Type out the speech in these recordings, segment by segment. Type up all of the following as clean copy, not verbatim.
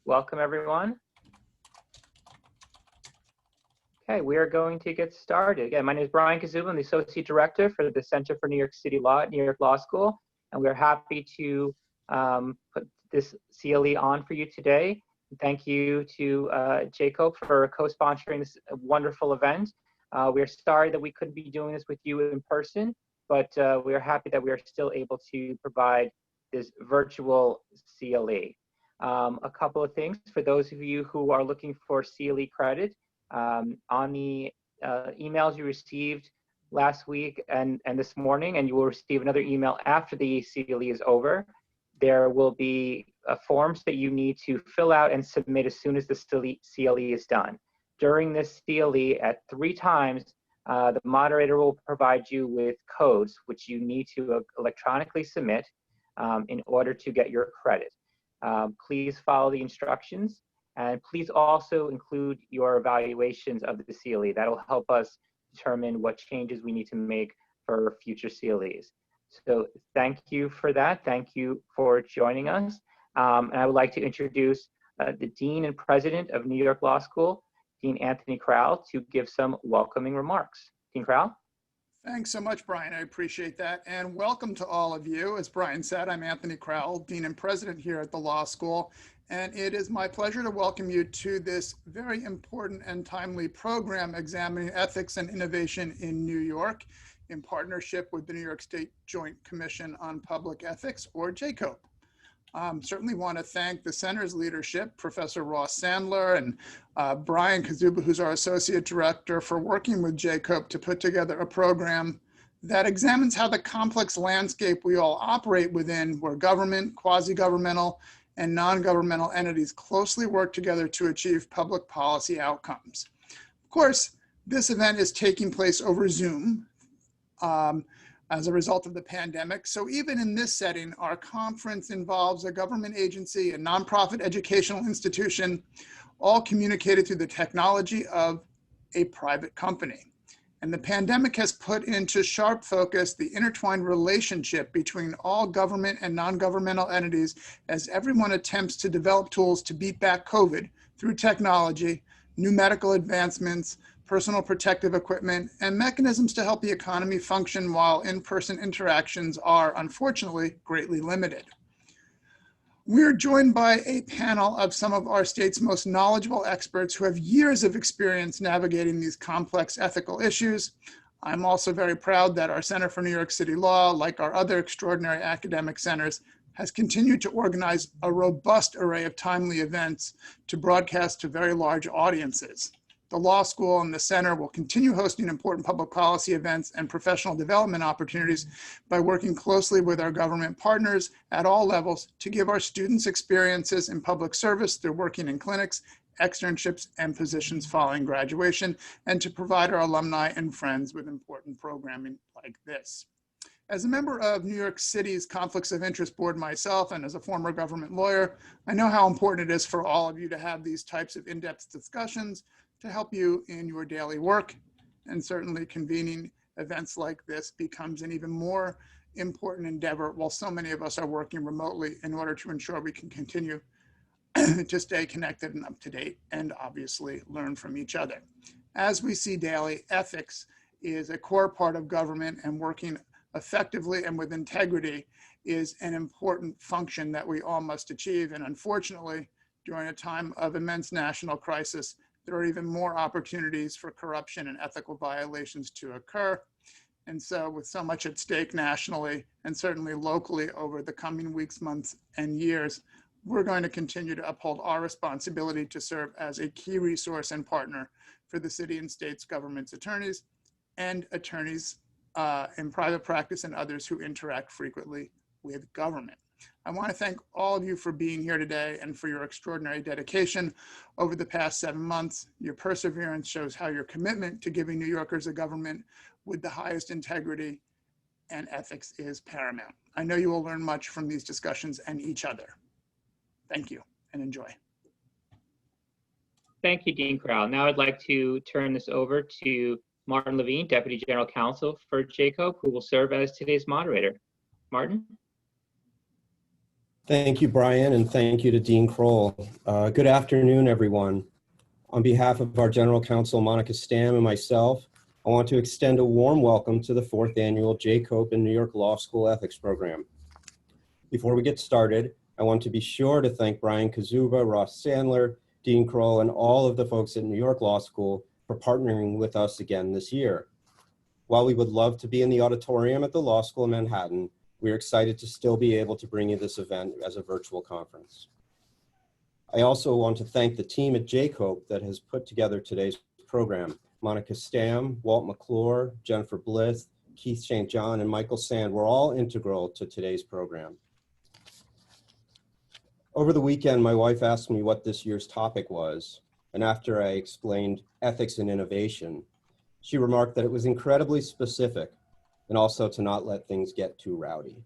Welcome, everyone. Okay, we are going to get started. Again, my name is Brian Kazuba. I'm the Associate Director for the Center for New York City Law at New York Law School, and we're happy to put this CLE on for you today. Thank you to Jacob for co-sponsoring this wonderful event. We are sorry that we couldn't be doing this with you in person, but we are happy that we are still able to provide this virtual CLE. A couple of things for those of you who are looking for CLE credit. On the emails you received last week and this morning, and you will receive another email after the CLE is over, there will be forms that you need to fill out and submit as soon as the CLE is done. During this CLE, at 3 times, the moderator will provide you with codes which you need to electronically submit in order to get your credit. Please follow the instructions, and please also include your evaluations of the CLE. That'll help us determine what changes we need to make for future CLEs. So thank you for that. Thank you for joining us. And I would like to introduce the Dean and President of New York Law School, Dean Anthony Crowell, to give some welcoming remarks. Dean Crowell? Thanks so much, Brian. I appreciate that. And welcome to all of you. As Brian said, I'm Anthony Crowell, Dean and President here at the Law School. And it is my pleasure to welcome you to this very important and timely program examining ethics and innovation in New York in partnership with the New York State Joint Commission on Public Ethics, or JCOPE. Certainly want to thank the center's leadership, Professor Ross Sandler and Brian Kazuba, who's our Associate Director, for working with JCOPE to put together a program that examines how the complex landscape we all operate within, where government, quasi-governmental, and non-governmental entities closely work together to achieve public policy outcomes. Of course, this event is taking place over Zoom as a result of the pandemic. So even in this setting, our conference involves a government agency, a nonprofit educational institution, all communicated through the technology of a private company. And the pandemic has put into sharp focus the intertwined relationship between all government and non-governmental entities as everyone attempts to develop tools to beat back COVID through technology, new medical advancements, personal protective equipment, and mechanisms to help the economy function while in-person interactions are, unfortunately, greatly limited. We're joined by a panel of some of our state's most knowledgeable experts who have years of experience navigating these complex ethical issues. I'm also very proud that our Center for New York City Law, like our other extraordinary academic centers, has continued to organize a robust array of timely events to broadcast to very large audiences. The law school and the center will continue hosting important public policy events and professional development opportunities by working closely with our government partners at all levels to give our students experiences in public service through working in clinics, externships, and positions following graduation, and to provide our alumni and friends with important programming like this. As a member of New York City's Conflicts of Interest Board myself, and as a former government lawyer, I know how important it is for all of you to have these types of in-depth discussions to help you in your daily work. And certainly convening events like this becomes an even more important endeavor while so many of us are working remotely in order to ensure we can continue to stay connected and up to date and obviously learn from each other. As we see daily, ethics is a core part of government, and working effectively and with integrity is an important function that we all must achieve. And unfortunately, during a time of immense national crisis, there are even more opportunities for corruption and ethical violations to occur. And so with so much at stake nationally and certainly locally over the coming weeks, months, and years, we're going to continue to uphold our responsibility to serve as a key resource and partner for the city and state's government's attorneys and attorneys in private practice and others who interact frequently with government. I want to thank all of you for being here today and for your extraordinary dedication over the past 7 months. Your perseverance shows how your commitment to giving New Yorkers a government with the highest integrity and ethics is paramount. I know you will learn much from these discussions and each other. Thank you and enjoy. Thank you, Dean Crowell. Now I'd like to turn this over to Martin Levine, Deputy General Counsel for JCOPE, who will serve as today's moderator. Martin? Thank you, Brian, and thank you to Dean Kroll. Good afternoon, everyone. On behalf of our General Counsel, Monica Stam, and myself, I want to extend a warm welcome to the 4th Annual J. Cope and New York Law School Ethics Program. Before we get started, I want to be sure to thank Brian Kazuba, Ross Sandler, Dean Kroll, and all of the folks at New York Law School for partnering with us again this year. While we would love to be in the auditorium at the Law School in Manhattan, we're excited to still be able to bring you this event as a virtual conference. I also want to thank the team at J. Cope that has put together today's program. Monica Stam, Walt McClure, Jennifer Bliss, Keith St. John, and Michael Sand were all integral to today's program. Over the weekend, my wife asked me what this year's topic was, and after I explained ethics and innovation, she remarked that it was incredibly specific and also to not let things get too rowdy.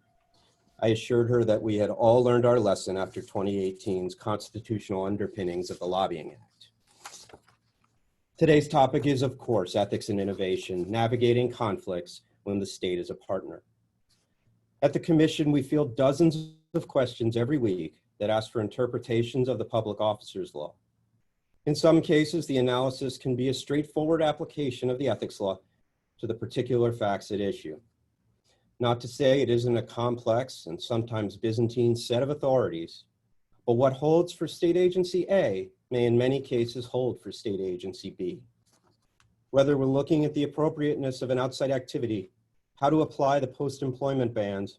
I assured her that we had all learned our lesson after 2018's constitutional underpinnings of the Lobbying Act. Today's topic is, of course, ethics and innovation, navigating conflicts when the state is a partner. At the Commission, we field dozens of questions every week that ask for interpretations of the Public Officers Law. In some cases, the analysis can be a straightforward application of the ethics law to the particular facts at issue. Not to say it isn't a complex and sometimes Byzantine set of authorities, but what holds for state agency A may in many cases hold for state agency B. Whether we're looking at the appropriateness of an outside activity, how to apply the post-employment bans,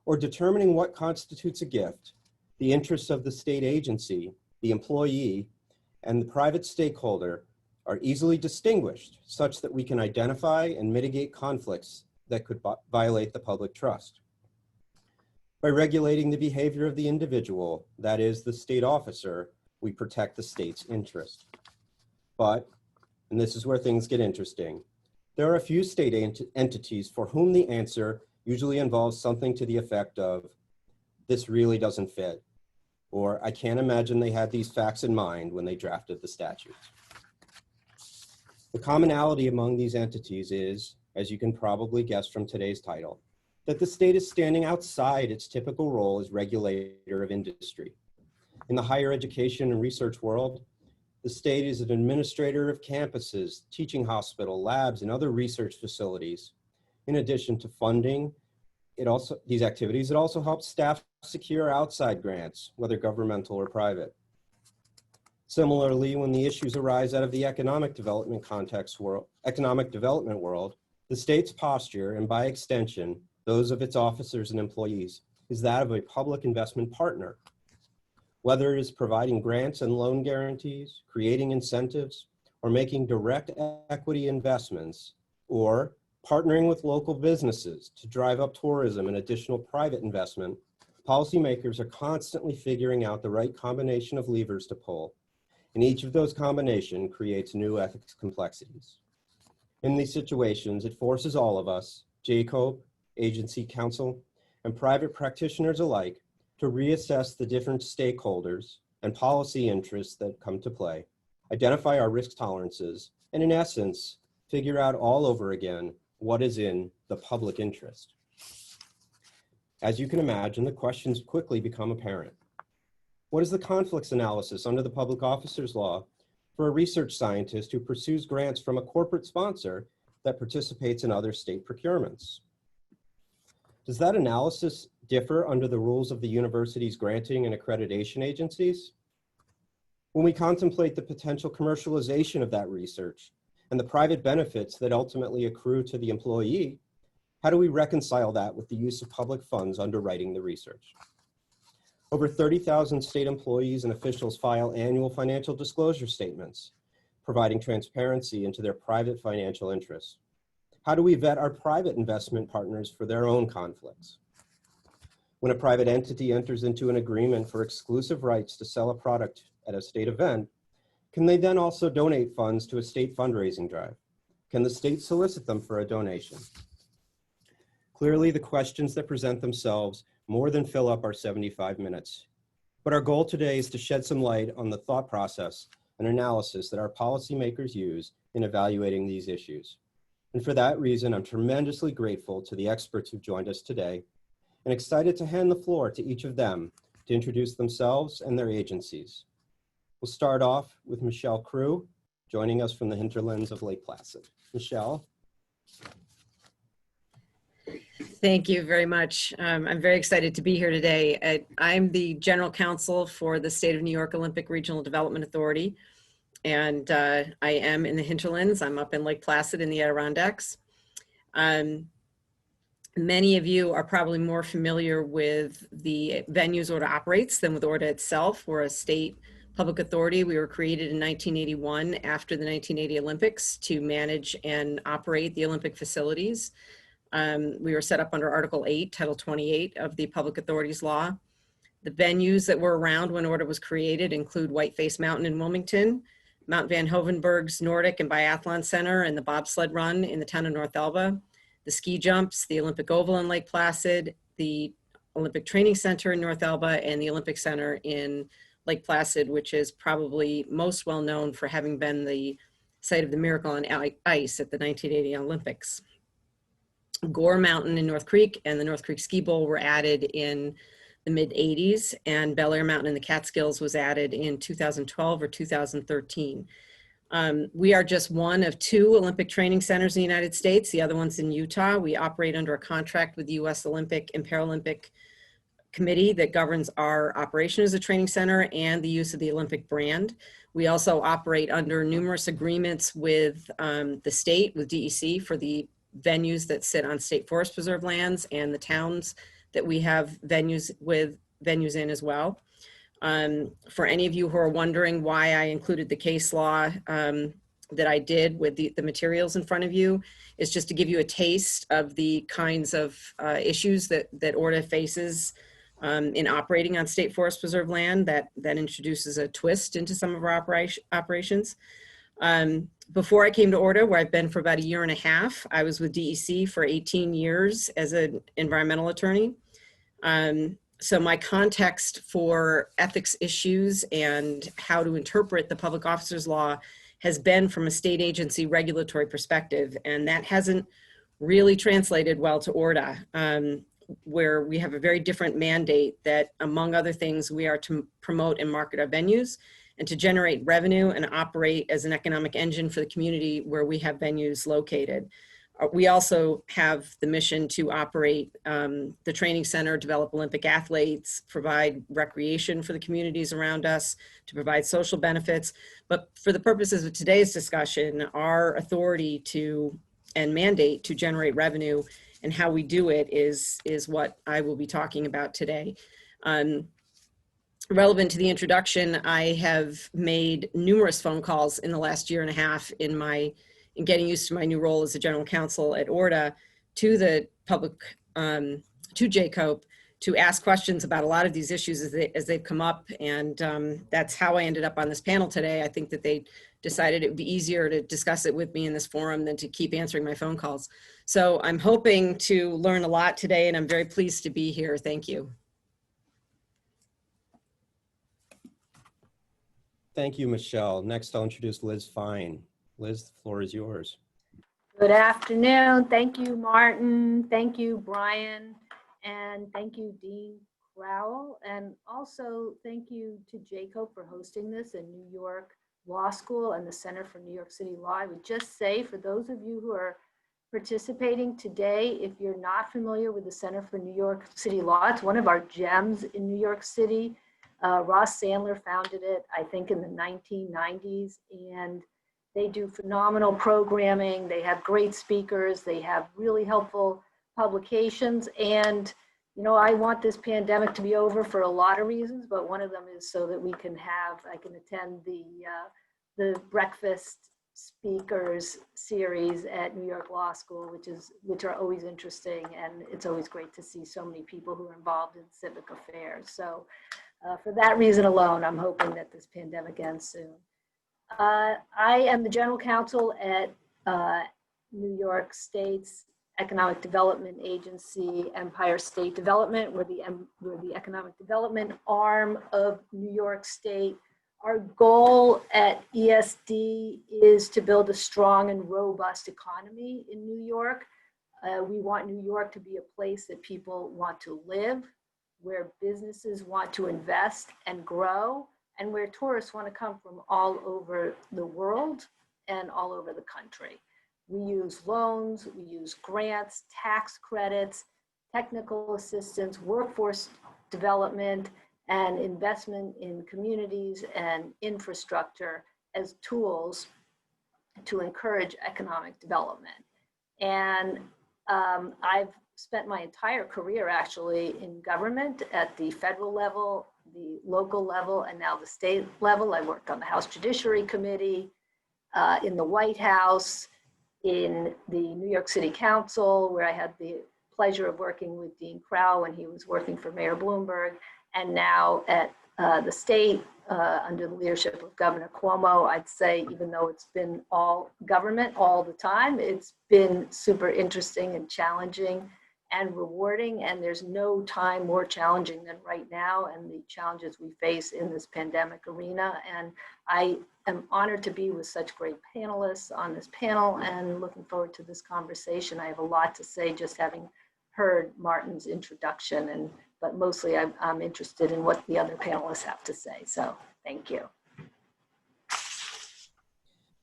or determining what constitutes a gift, the interests of the state agency, the employee, and the private stakeholder are easily distinguished such that we can identify and mitigate conflicts that could violate the public trust. By regulating the behavior of the individual, that is the state officer, we protect the state's interest. But, and this is where things get interesting, there are a few state entities for whom the answer usually involves something to the effect of, this really doesn't fit, or I can't imagine they had these facts in mind when they drafted the statutes. The commonality among these entities is, as you can probably guess from today's title, that the state is standing outside its typical role as regulator of industry. In the higher education and research world, the state is an administrator of campuses, teaching hospital, labs, and other research facilities. In addition to funding these activities, it also helps staff secure outside grants, whether governmental or private. Similarly, when the issues arise out of the economic development world, the state's posture, and by extension, those of its officers and employees, is that of a public investment partner. Whether it is providing grants and loan guarantees, creating incentives, or making direct equity investments, or partnering with local businesses to drive up tourism and additional private investment, policymakers are constantly figuring out the right combination of levers to pull, and each of those combinations creates new ethics complexities. In these situations, it forces all of us, J. Cope, agency counsel, and private practitioners alike, to reassess the different stakeholders and policy interests that come to play, identify our risk tolerances, and in essence, figure out all over again what is in the public interest. As you can imagine, the questions quickly become apparent. What is the conflicts analysis under the Public Officers Law for a research scientist who pursues grants from a corporate sponsor that participates in other state procurements? Does that analysis differ under the rules of the university's granting and accreditation agencies? When we contemplate the potential commercialization of that research and the private benefits that ultimately accrue to the employee, how do we reconcile that with the use of public funds underwriting the research? Over 30,000 state employees and officials file annual financial disclosure statements, providing transparency into their private financial interests. How do we vet our private investment partners for their own conflicts? When a private entity enters into an agreement for exclusive rights to sell a product at a state event, can they then also donate funds to a state fundraising drive? Can the state solicit them for a donation? Clearly, the questions that present themselves more than fill up our 75 minutes. But our goal today is to shed some light on the thought process and analysis that our policymakers use in evaluating these issues. And for that reason, I'm tremendously grateful to the experts who've joined us today and excited to hand the floor to each of them to introduce themselves and their agencies. We'll start off with Michelle Crew, joining us from the hinterlands of Lake Placid. Michelle. Thank you very much. I'm very excited to be here today. I'm the general counsel for the State of New York Olympic Regional Development Authority, and I am in the hinterlands. I'm up in Lake Placid in the Adirondacks. Many of you are probably more familiar with the venues ORDA operates than with ORDA itself. We're a state public authority. We were created in 1981 after the 1980 Olympics to manage and operate the Olympic facilities. We were set up under Article 8, Title 28 of the Public Authorities Law. The venues that were around when ORDA was created include Whiteface Mountain in Wilmington, Mount Van Hovenberg's Nordic and Biathlon Center, and the bobsled run in the town of North Elba, the ski jumps, the Olympic Oval in Lake Placid, the Olympic Training Center in North Elba, and the Olympic Center in Lake Placid, which is probably most well known for having been the site of the Miracle on Ice at the 1980 Olympics. Gore Mountain in North Creek and the North Creek Ski Bowl were added in the mid-'80s, and Bel Air Mountain in the Catskills was added in 2012 or 2013. We are just one of 2 Olympic training centers in the United States. The other one's in Utah. We operate under a contract with the U.S. Olympic and Paralympic Committee that governs our operation as a training center and the use of the Olympic brand. We also operate under numerous agreements with the state, with DEC, for the venues that sit on state forest preserve lands, and the towns that we have venues in as well. For any of you who are wondering why I included the case law that I did with the materials in front of you, is just to give you a taste of the kinds of issues that ORDA faces in operating on state forest preserve land that introduces a twist into some of our operations. Before I came to ORDA, where I've been for about 1.5 years, I was with DEC for 18 years as an environmental attorney. So my context for ethics issues and how to interpret the public officers law has been from a state agency regulatory perspective, and that hasn't really translated well to ORDA, where we have a very different mandate that, among other things, we are to promote and market our venues and to generate revenue and operate as an economic engine for the community where we have venues located. We also have the mission to operate the training center, develop Olympic athletes, provide recreation for the communities around us, to provide social benefits. But for the purposes of today's discussion, our authority to and mandate to generate revenue and how we do it is what I will be talking about today. Relevant to the introduction, I have made numerous phone calls in the last 1.5 years in getting used to my new role as a general counsel at ORDA to the public, to JCOPE, to ask questions about a lot of these issues as they've come up. And that's how I ended up on this panel today. I think that they decided it would be easier to discuss it with me in this forum than to keep answering my phone calls. So I'm hoping to learn a lot today, and I'm very pleased to be here. Thank you. Thank you, Michelle. Next, I'll introduce Liz Fine. Liz, the floor is yours. Good afternoon. Thank you, Martin. Thank you, Brian. And thank you, Dean Crowell. And also thank you to JCOPE for hosting this in New York Law School and the Center for New York City Law. I would just say, for those of you who are participating today, if you're not familiar with the Center for New York City Law, it's one of our gems in New York City. Ross Sandler founded it, I think, in the 1990s, and they do phenomenal programming. They have great speakers. They have really helpful publications. And, you know, I want this pandemic to be over for a lot of reasons, but one of them is so that I can attend the breakfast speakers series at New York Law School, which are always interesting. And it's always great to see so many people who are involved in civic affairs. So for that reason alone, I'm hoping that this pandemic ends soon. I am the general counsel at New York State's Economic Development Agency, Empire State Development. We're the economic development arm of New York State. Our goal at ESD is to build a strong and robust economy in New York. We want New York to be a place that people want to live, where businesses want to invest and grow, and where tourists want to come from all over the world and all over the country. We use loans, we use grants, tax credits, technical assistance, workforce development, and investment in communities and infrastructure as tools to encourage economic development. And I've spent my entire career actually in government at the federal level, the local level, and now the state level. I worked on the House Judiciary Committee, in the White House, in the New York City Council, where I had the pleasure of working with Dean Crowell when he was working for Mayor Bloomberg, and now at the state under the leadership of Governor Cuomo. I'd say, even though it's been all government all the time, it's been super interesting and challenging and rewarding, and there's no time more challenging than right now and the challenges we face in this pandemic arena. And I am honored to be with such great panelists on this panel and looking forward to this conversation. I have a lot to say just having heard Martin's introduction, but mostly I'm interested in what the other panelists have to say. So thank you.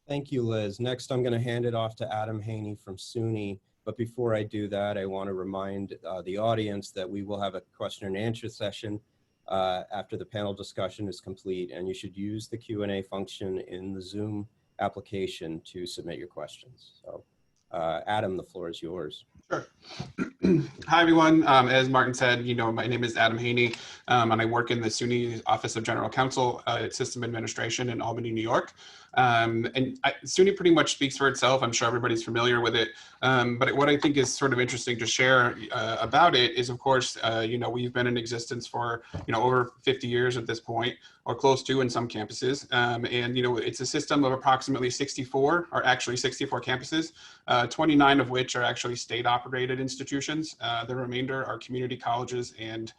Thank you, Liz. Next, I'm going to hand it off to Adam Haney from SUNY. But before I do that, I want to remind the audience that we will have a question and answer session after the panel discussion is complete, and you should use the Q&A function in the Zoom application to submit your questions. So Adam, the floor is yours. Sure. Hi, everyone. As Martin said, my name is Adam Haney, and I work in the SUNY Office of General Counsel at System Administration in Albany, New York. SUNY pretty much speaks for itself. I'm sure everybody's familiar with it. But what I think is sort of interesting to share about it is, of course, we've been in existence for, over 50 years at this point, or close to in some campuses. It's a system of approximately 64 campuses, 29 of which are actually state-operated institutions. The remainder are community colleges and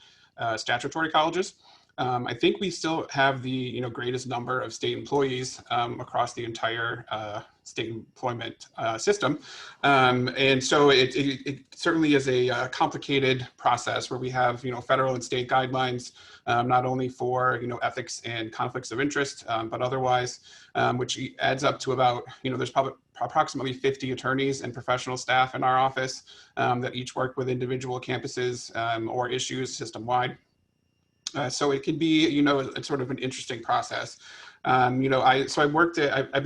statutory colleges. I think we still have the greatest number of state employees across the entire state employment system, and so it certainly is a complicated process where we have federal and state guidelines, not only for ethics and conflicts of interest, but otherwise, which adds up to about there's probably approximately 50 attorneys and professional staff in our office that each work with individual campuses or issues system-wide. So it can be, it's sort of an interesting process. I've been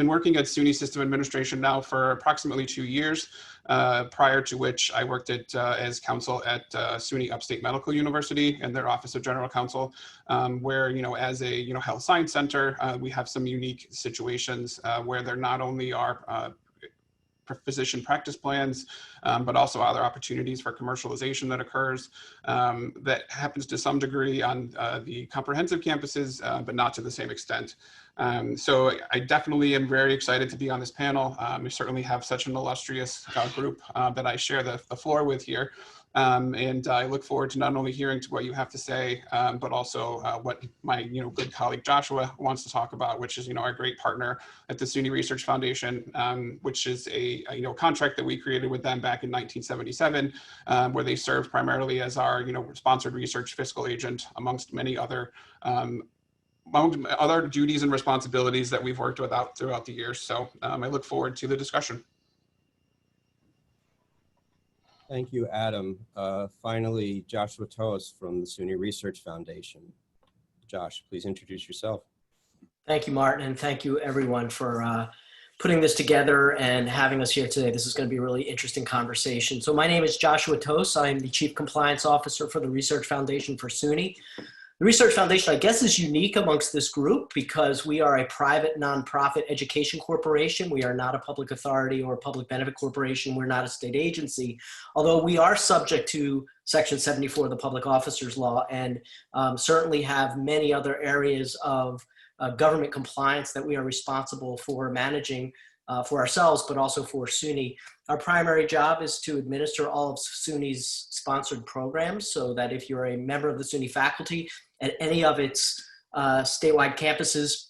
working at SUNY System Administration now for approximately 2 years, prior to which I worked as counsel at SUNY Upstate Medical University and their Office of General Counsel, where, as a, health science center, we have some unique situations where there not only are physician practice plans, but also other opportunities for commercialization that occurs that happens to some degree on the comprehensive campuses, but not to the same extent. So I definitely am very excited to be on this panel. We certainly have such an illustrious group that I share the floor with here. And I look forward to not only hearing to what you have to say, but also what my good colleague Joshua wants to talk about, which is our great partner at the SUNY Research Foundation, which is a contract that we created with them back in 1977, where they served primarily as our sponsored research fiscal agent, amongst many other duties and responsibilities that we've worked without throughout the years. So I look forward to the discussion. Thank you, Adam. Finally, Joshua Toos from the SUNY Research Foundation. Josh, please introduce yourself. Thank you, Martin, and thank you everyone for putting this together and having us here today. This is going to be a really interesting conversation. So my name is Joshua Toos. I'm the Chief Compliance Officer for the Research Foundation for SUNY. The Research Foundation, I guess, is unique amongst this group because we are a private nonprofit education corporation. We are not a public authority or a public benefit corporation. We're not a state agency, although we are subject to Section 74 of the Public Officers Law and certainly have many other areas of government compliance that we are responsible for managing for ourselves, but also for SUNY. Our primary job is to administer all of SUNY's sponsored programs, so that if you're a member of the SUNY faculty at any of its statewide campuses,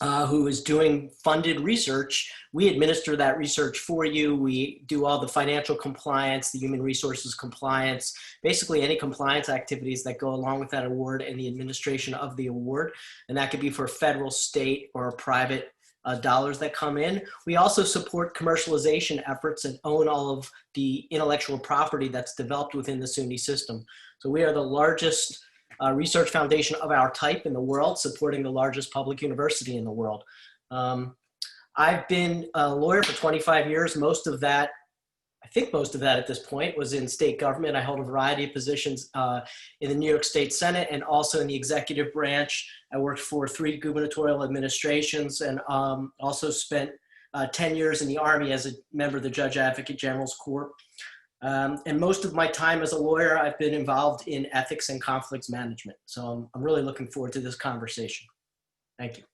who is doing funded research. We administer that research for you. We do all the financial compliance, the human resources compliance, basically any compliance activities that go along with that award and the administration of the award. And that could be for federal, state, or private dollars that come in. We also support commercialization efforts and own all of the intellectual property that's developed within the SUNY system. So we are the largest research foundation of our type in the world, supporting the largest public university in the world. I've been a lawyer for 25 years. Most of that, I think most of that at this point, was in state government. I held a variety of positions in the New York State Senate and also in the executive branch. I worked for 3 gubernatorial administrations and also spent 10 years in the Army as a member of the Judge Advocate General's Corps. And most of my time as a lawyer, I've been involved in ethics and conflicts management. So I'm really looking forward to this conversation. Thank you.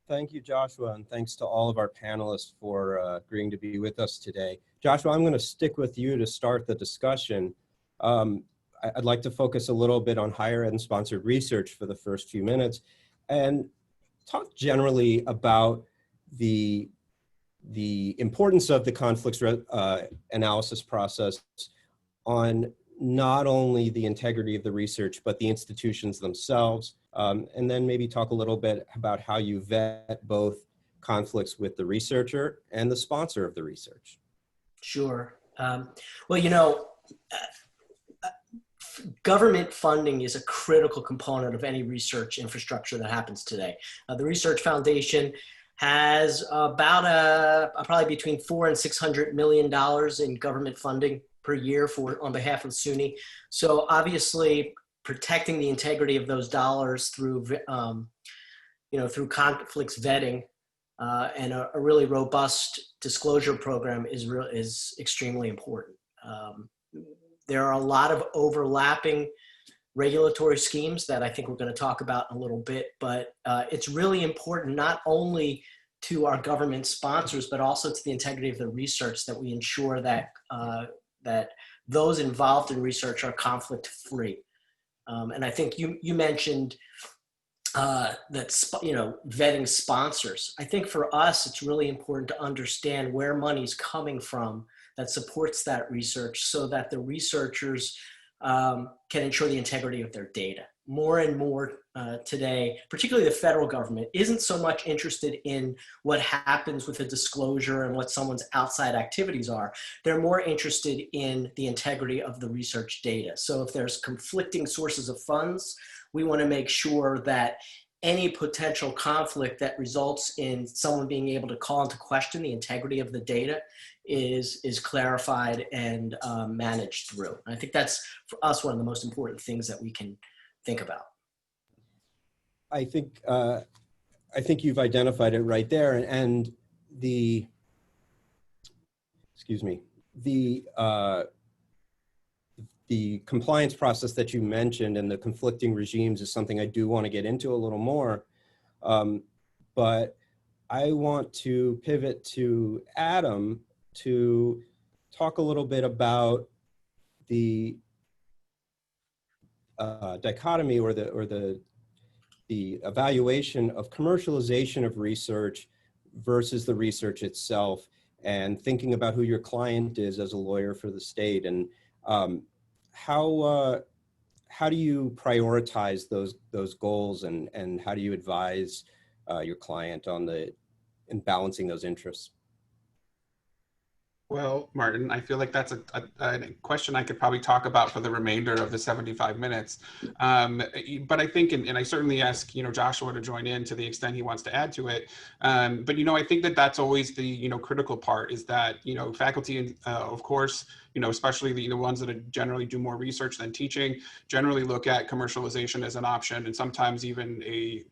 Thank you, Joshua, and thanks to all of our panelists for agreeing to be with us today. Joshua, I'm going to stick with you to start the discussion. I'd like to focus a little bit on higher ed and sponsored research for the first few minutes and talk generally about the importance of the conflicts analysis process on not only the integrity of the research, but the institutions themselves. And then maybe talk a little bit about how you vet both conflicts with the researcher and the sponsor of the research. Sure. Well, you know, government funding is a critical component of any research infrastructure that happens today. The Research Foundation has about probably between $400 and $600 million in government funding per year on behalf of SUNY. So obviously, protecting the integrity of those dollars through, through conflicts vetting and a really robust disclosure program is extremely important. There are a lot of overlapping regulatory schemes that I think we're going to talk about in a little bit, but it's really important not only to our government sponsors, but also to the integrity of the research that we ensure that that those involved in research are conflict-free. And I think you mentioned that, vetting sponsors. I think for us, it's really important to understand where money's coming from that supports that research so that the researchers can ensure the integrity of their data. More and more today, particularly the federal government, isn't so much interested in what happens with a disclosure and what someone's outside activities are. They're more interested in the integrity of the research data. So if there's conflicting sources of funds, we want to make sure that any potential conflict that results in someone being able to call into question the integrity of the data is clarified and managed through. And I think that's, for us, one of the most important things that we can think about. I think you've identified it right there, and the compliance process that you mentioned and the conflicting regimes is something I do want to get into a little more, but I want to pivot to Adam to talk a little bit about the dichotomy or the evaluation of commercialization of research versus the research itself, and thinking about who your client is as a lawyer for the state, and how do you prioritize those goals, and how do you advise your client in balancing those interests? Well, Martin, I feel like that's a question I could probably talk about for the remainder of the 75 minutes. But I think, and I certainly ask, Joshua to join in to the extent he wants to add to it. But, I think that's always the, critical part is that, faculty, of course, especially the ones that generally do more research than teaching, generally look at commercialization as an option, and sometimes even a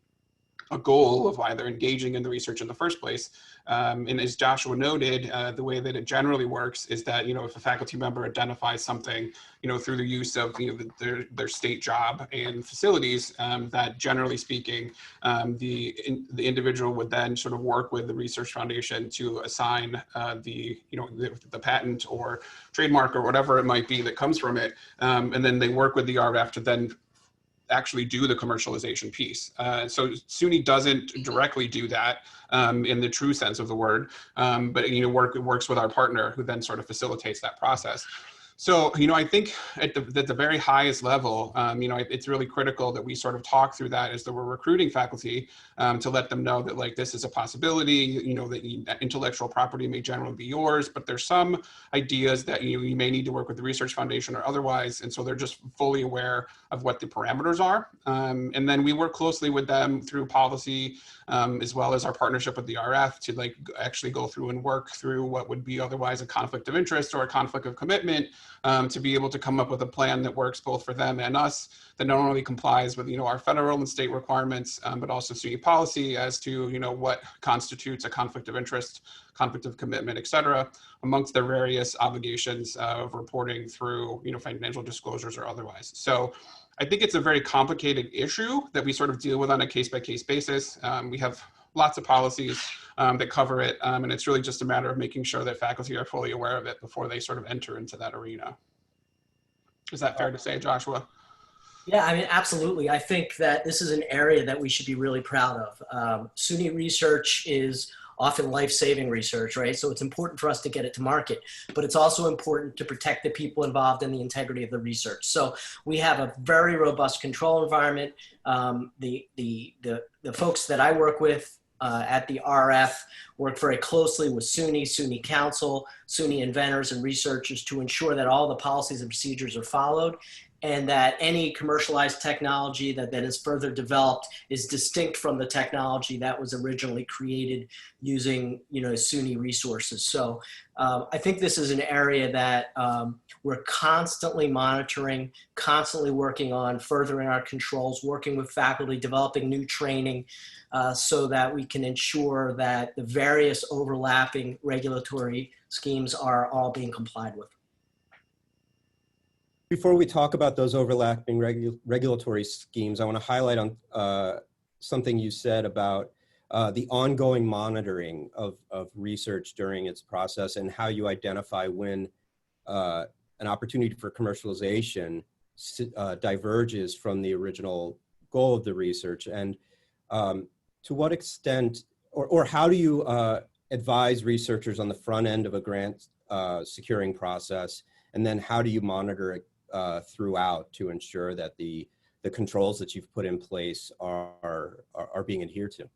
goal of why they're engaging in the research in the first place. And as Joshua noted, the way that it generally works is that, if a faculty member identifies something, through the use of their state job and facilities, that generally speaking, the individual would then sort of work with the Research Foundation to assign the patent or trademark or whatever it might be that comes from it. And then they work with the RF to then actually do the commercialization piece. So SUNY doesn't directly do that in the true sense of the word, but works with our partner who then sort of facilitates that process. So, I think at the very highest level, it's really critical that we sort of talk through that as that we're recruiting faculty to let them know that like this is a possibility, that intellectual property may generally be yours, but there's some ideas that you may need to work with the research foundation or otherwise. And so they're just fully aware of what the parameters are. And then we work closely with them through policy, as well as our partnership with the RF to like actually go through and work through what would be otherwise a conflict of interest or a conflict of commitment, to be able to come up with a plan that works both for them and us, that not only complies with our federal and state requirements, but also SUNY policy as to what constitutes a conflict of interest, conflict of commitment, et cetera, amongst their various obligations of reporting through financial disclosures or otherwise. So I think it's a very complicated issue that we sort of deal with on a case-by-case basis. We have lots of policies that cover it, and it's really just a matter of making sure that faculty are fully aware of it before they sort of enter into that arena. Is that fair to say, Joshua? Yeah, I mean, absolutely. I think that this is an area that we should be really proud of. SUNY research is often life-saving research, right? So it's important for us to get it to market, but it's also important to protect the people involved in the integrity of the research. So we have a very robust control environment. The folks that I work with at the RF work very closely with SUNY, SUNY Council, SUNY inventors and researchers to ensure that all the policies and procedures are followed, and that any commercialized technology that then is further developed is distinct from the technology that was originally created using SUNY resources. So I think this is an area that we're constantly monitoring, constantly working on furthering our controls, working with faculty, developing new training so that we can ensure that the various overlapping regulatory schemes are all being complied with. Before we talk about those overlapping regulatory schemes, I want to highlight on something you said about the ongoing monitoring of research during its process and how you identify when an opportunity for commercialization diverges from the original goal of the research. And to what extent, or how do you advise researchers on the front end of a grant securing process? And then how do you monitor it throughout to ensure that the controls that you've put in place are being adhered to?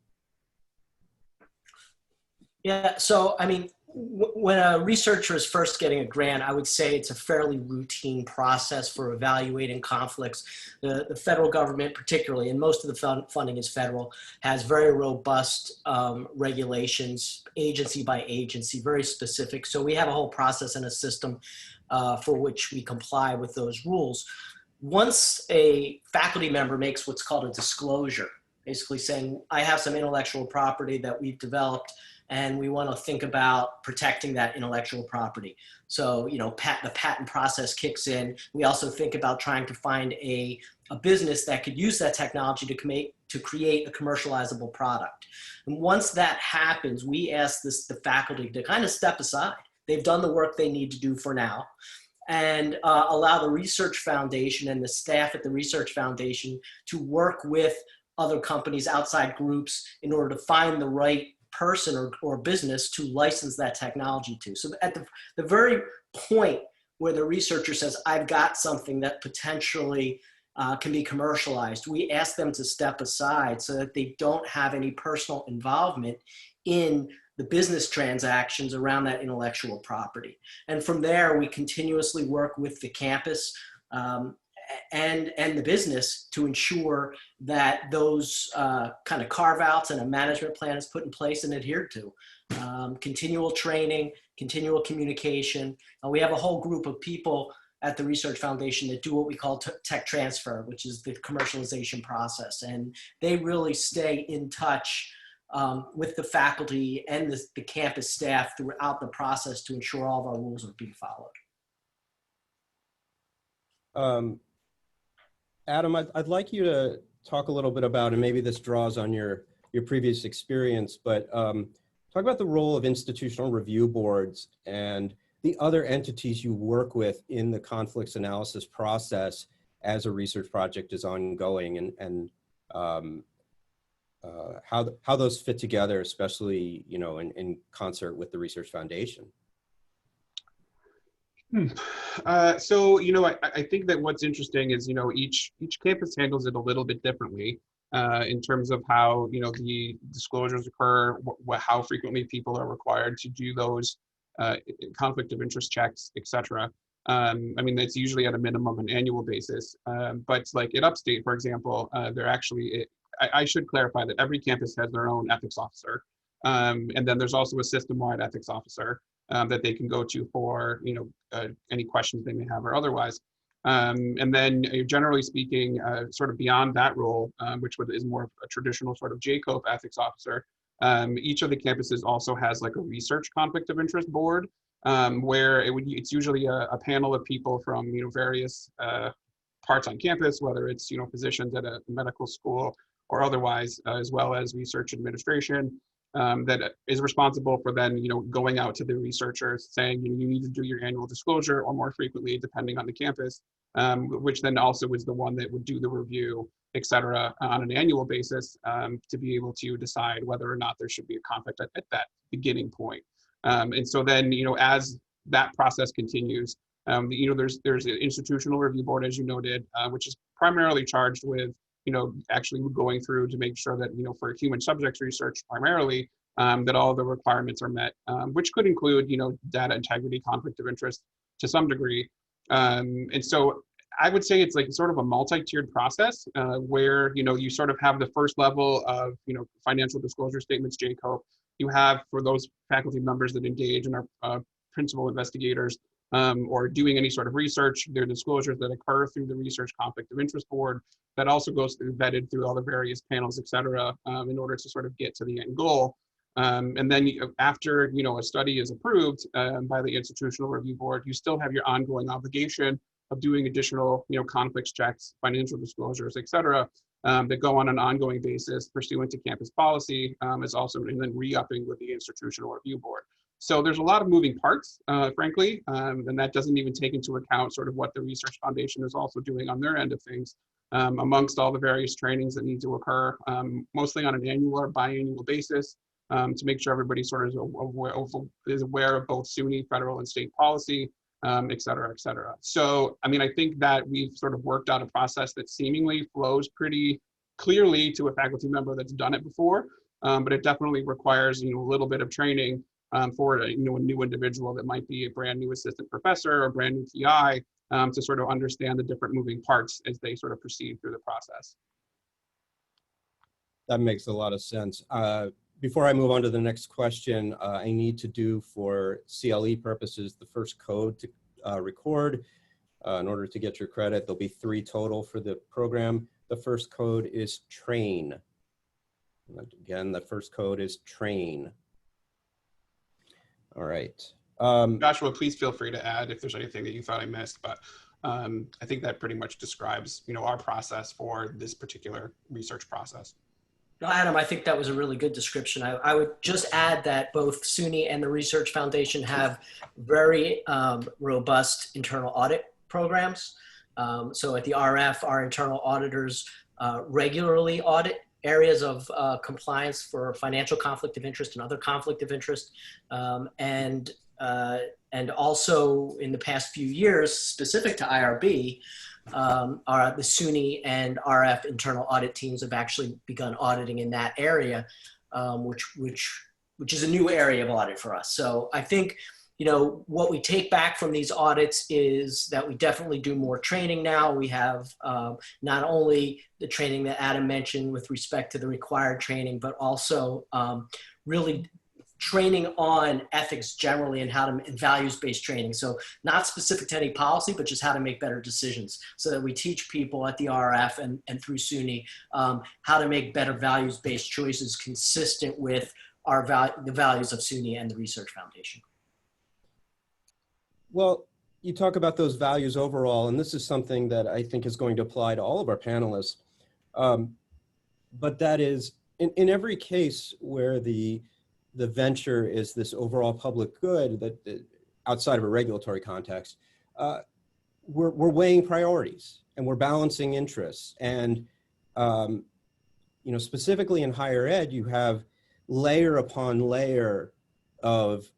Yeah, so I mean, when a researcher is first getting a grant, I would say it's a fairly routine process for evaluating conflicts. The federal government particularly, and most of the funding is federal, has very robust regulations, agency by agency, very specific. So we have a whole process and a system for which we comply with those rules. Once a faculty member makes what's called a disclosure, basically saying, I have some intellectual property that we've developed and we want to think about protecting that intellectual property. So, the patent process kicks in. We also think about trying to find a business that could use that technology to create a commercializable product. And once that happens, we ask the faculty to kind of step aside. They've done the work they need to do for now, and allow the research foundation and the staff at the research foundation to work with other companies, outside groups, in order to find the right person or business to license that technology to. So at the very point where the researcher says, I've got something that potentially can be commercialized, we ask them to step aside so that they don't have any personal involvement in the business transactions around that intellectual property. And from there, we continuously work with the campus and the business to ensure that those kind of carve-outs and a management plan is put in place and adhered to. Continual training, continual communication. We have a whole group of people at the Research Foundation that do what we call tech transfer, which is the commercialization process. And they really stay in touch with the faculty and the campus staff throughout the process to ensure all of our rules are being followed. Adam, I'd like you to talk a little bit about, and maybe this draws on your previous experience, but talk about the role of institutional review boards and the other entities you work with in the conflicts analysis process as a research project is ongoing, and how those fit together, especially, you know, in concert with the Research Foundation. So, you know, I think that what's interesting is, you know, each campus handles it a little bit differently in terms of how, you know, the disclosures occur, how frequently people are required to do those conflict of interest checks, etc. I mean, that's usually at a minimum an annual basis. But like at Upstate, for example, they're actually, I should clarify that every campus has their own ethics officer. And then there's also a system-wide ethics officer that they can go to for, you know, any questions they may have or otherwise. And then generally speaking, sort of beyond that role, which is more of a traditional sort of JCOPE ethics officer, each of the campuses also has like a research conflict of interest board, where it's usually a panel of people from, you know, various parts on campus, whether it's, you know, physicians at a medical school or otherwise, as well as research administration, that is responsible for then, you know, going out to the researchers saying, you know, you need to do your annual disclosure or more frequently depending on the campus, which then also is the one that would do the review, et cetera, on an annual basis to be able to decide whether or not there should be a conflict at that beginning point. And so then, you know, as that process continues, you know, there's an institutional review board, as you noted, which is primarily charged with, you know, actually going through to make sure that, you know, for human subjects research primarily, that all the requirements are met, which could include, you know, data integrity, conflict of interest to some degree. And so I would say it's like sort of a multi-tiered process where, you know, you sort of have the first level of, you know, financial disclosure statements, JCOPE. You have, for those faculty members that engage and are principal investigators, or doing any sort of research, there are disclosures that occur through the Research Conflict of Interest Board that also goes through, vetted through all the various panels, et cetera, in order to sort of get to the end goal. And then after, you know, a study is approved by the Institutional Review Board, you still have your ongoing obligation of doing additional, you know, conflicts checks, financial disclosures, et cetera, that go on an ongoing basis pursuant to campus policy, is also, and then re-upping with the Institutional Review Board. So there's a lot of moving parts, frankly, and that doesn't even take into account sort of what the Research Foundation is also doing on their end of things, amongst all the various trainings that need to occur, mostly on an annual or biannual basis, to make sure everybody sort of is aware of both SUNY, federal and state policy, et cetera, et cetera. So, I mean, I think that we've sort of worked out a process that seemingly flows pretty clearly to a faculty member that's done it before, but it definitely requires, you know, a little bit of training for, you know, a new individual that might be a brand new assistant professor or a brand new PI, to sort of understand the different moving parts as they sort of proceed through the process. That makes a lot of sense. Before I move on to the next question, I need to do, for CLE purposes, the first code to record. In order to get your credit, there'll be 3 total for the program. The first code is train. And again, the first code is train. All right. Joshua, please feel free to add if there's anything that you thought I missed, but I think that pretty much describes, you know, our process for this particular research process. No, Adam, I think that was a really good description. I would just add that both SUNY and the Research Foundation have very robust internal audit programs. So at the RF, our internal auditors regularly audit areas of compliance for financial conflict of interest and other conflict of interest. And also in the past few years, specific to IRB, the SUNY and RF internal audit teams have actually begun auditing in that area, which is a new area of audit for us. So I think, you know, what we take back from these audits is that we definitely do more training now. We have not only the training that Adam mentioned with respect to the required training, but also really training on ethics generally and and values-based training. So not specific to any policy, but just how to make better decisions, so that we teach people at the RF and through SUNY how to make better values-based choices consistent with the values of SUNY and the Research Foundation. Well, you talk about those values overall, and this is something that I think is going to apply to all of our panelists. But that is, in every case where the venture is this overall public good, that outside of a regulatory context, we're weighing priorities and we're balancing interests. And, you know, specifically in higher ed, you have layer upon layer of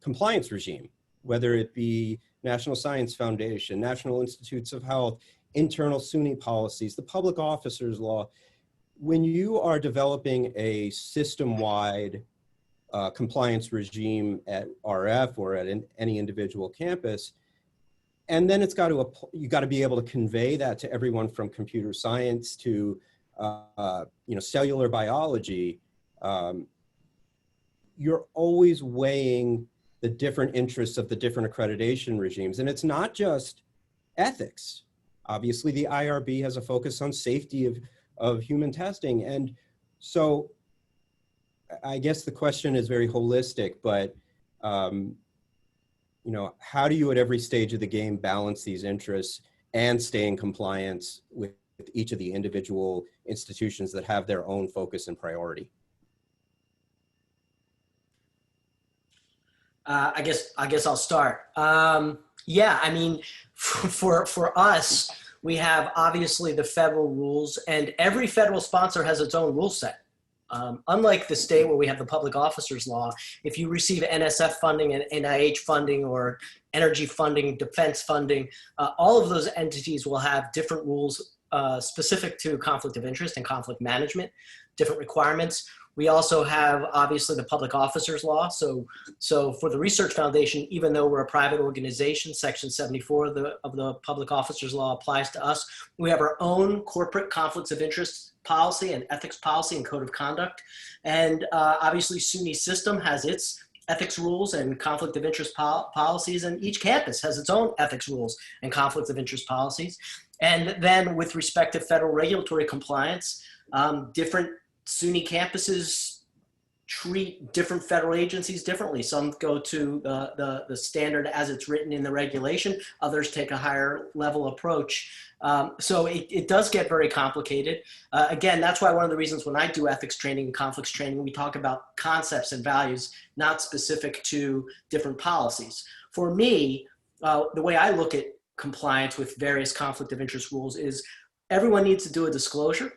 compliance regime, whether it be National Science Foundation, National Institutes of Health, internal SUNY policies, the public officers law. When you are developing a system-wide compliance regime at RF or at any individual campus, and then you got to be able to convey that to everyone from computer science to you know, cellular biology. You're always weighing the different interests of the different accreditation regimes, and it's not just ethics. Obviously, the IRB has a focus on safety of human testing, and so I guess the question is very holistic, but you know, how do you at every stage of the game balance these interests and stay in compliance with each of the individual institutions that have their own focus and priority? I guess I'll start. Yeah, I mean, for us, we have obviously the federal rules, and every federal sponsor has its own rule set. Unlike the state where we have the public officers law, if you receive NSF funding and NIH funding or energy funding, defense funding, all of those entities will have different rules specific to conflict of interest and conflict management, different requirements. We also have obviously the public officers law. So for the Research Foundation, even though we're a private organization, Section 74 of the public officers law applies to us. We have our own corporate conflicts of interest policy and ethics policy and code of conduct. And obviously SUNY system has its ethics rules and conflict of interest policies, and each campus has its own ethics rules and conflicts of interest policies. And then with respect to federal regulatory compliance, different SUNY campuses treat different federal agencies differently. Some go to the standard as it's written in the regulation. Others take a higher level approach. So it does get very complicated. Again, that's why one of the reasons when I do ethics training and conflicts training, we talk about concepts and values, not specific to different policies. For me, the way I look at compliance with various conflict of interest rules is everyone needs to do a disclosure.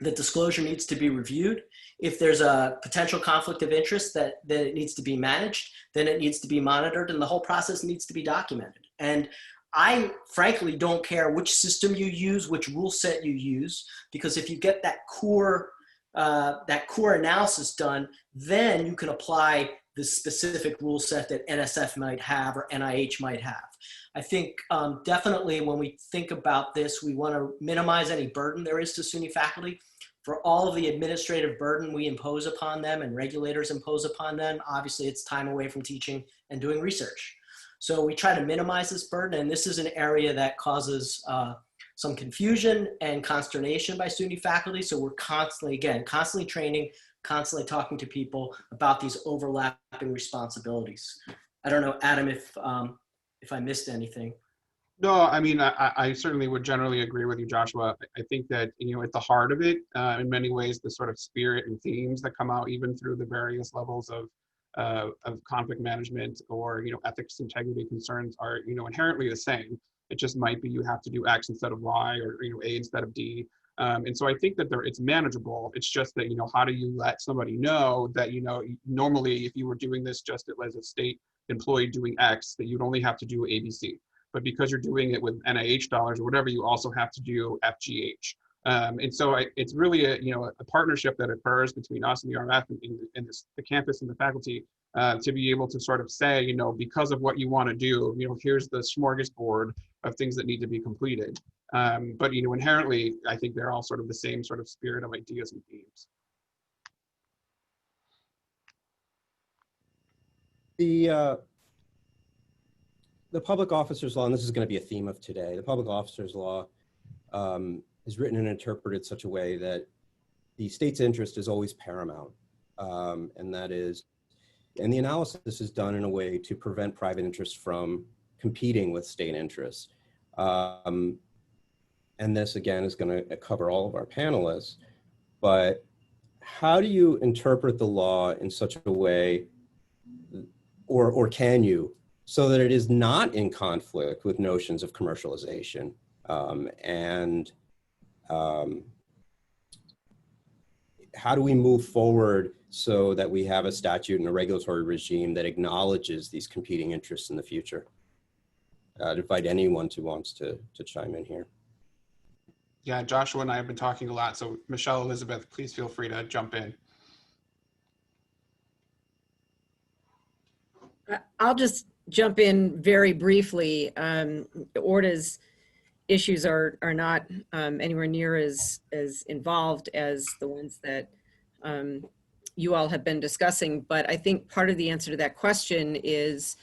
The disclosure needs to be reviewed. If there's a potential conflict of interest that it needs to be managed, then it needs to be monitored, and the whole process needs to be documented. And I frankly don't care which system you use, which rule set you use, because if you get that core analysis done, then you can apply the specific rule set that NSF might have or NIH might have. I think definitely when we think about this, we want to minimize any burden there is to SUNY faculty. For all of the administrative burden we impose upon them and regulators impose upon them, obviously it's time away from teaching and doing research. So we try to minimize this burden, and this is an area that causes some confusion and consternation by SUNY faculty. So we're constantly training, constantly talking to people about these overlapping responsibilities. I don't know, Adam, if I missed anything. No, I mean, I certainly would generally agree with you, Joshua. I think that, you know, at the heart of it, in many ways, the sort of spirit and themes that come out even through the various levels of conflict management or, you know, ethics, integrity concerns are, you know, inherently the same. It just might be you have to do X instead of Y, or, you know, A instead of D. And so I think that it's manageable. It's just that, you know, how do you let somebody know that, you know, normally if you were doing this just as a state employee doing X, that you'd only have to do ABC. But because you're doing it with NIH dollars or whatever, you also have to do FGH. And so it's really a partnership that occurs between us and the RF and the campus and the faculty to be able to sort of say, you know, because of what you want to do, you know, here's the smorgasbord of things that need to be completed. But, you know, inherently, I think they're all sort of the same sort of spirit of ideas and themes. The public officers law, and this is going to be a theme of today, the public officers law is written and interpreted such a way that the state's interest is always paramount. And the analysis is done in a way to prevent private interests from competing with state interests. And this, again, is going to cover all of our panelists. But how do you interpret the law in such a way, or can you, so that it is not in conflict with notions of commercialization. How do we move forward so that we have a statute and a regulatory regime that acknowledges these competing interests in the future? I'd invite anyone who wants to chime in here. Yeah, Joshua and I have been talking a lot, so Michelle, Elizabeth, please feel free to jump in. I'll just jump in very briefly. ORDA's issues are not anywhere near as involved as the ones that you all have been discussing, but I think part of the answer to that question is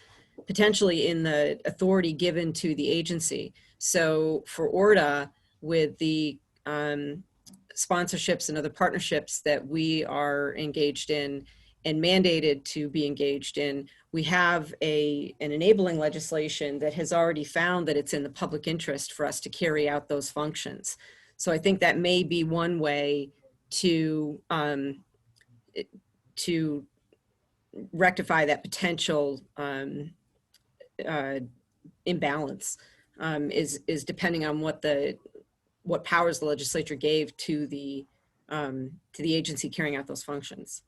potentially in the authority given to the agency. So for ORDA, with the sponsorships and other partnerships that we are engaged in and mandated to be engaged in, we have an enabling legislation that has already found that it's in the public interest for us to carry out those functions. So I think that may be one way to rectify that potential imbalance, is depending on what powers the legislature gave to the agency carrying out those functions.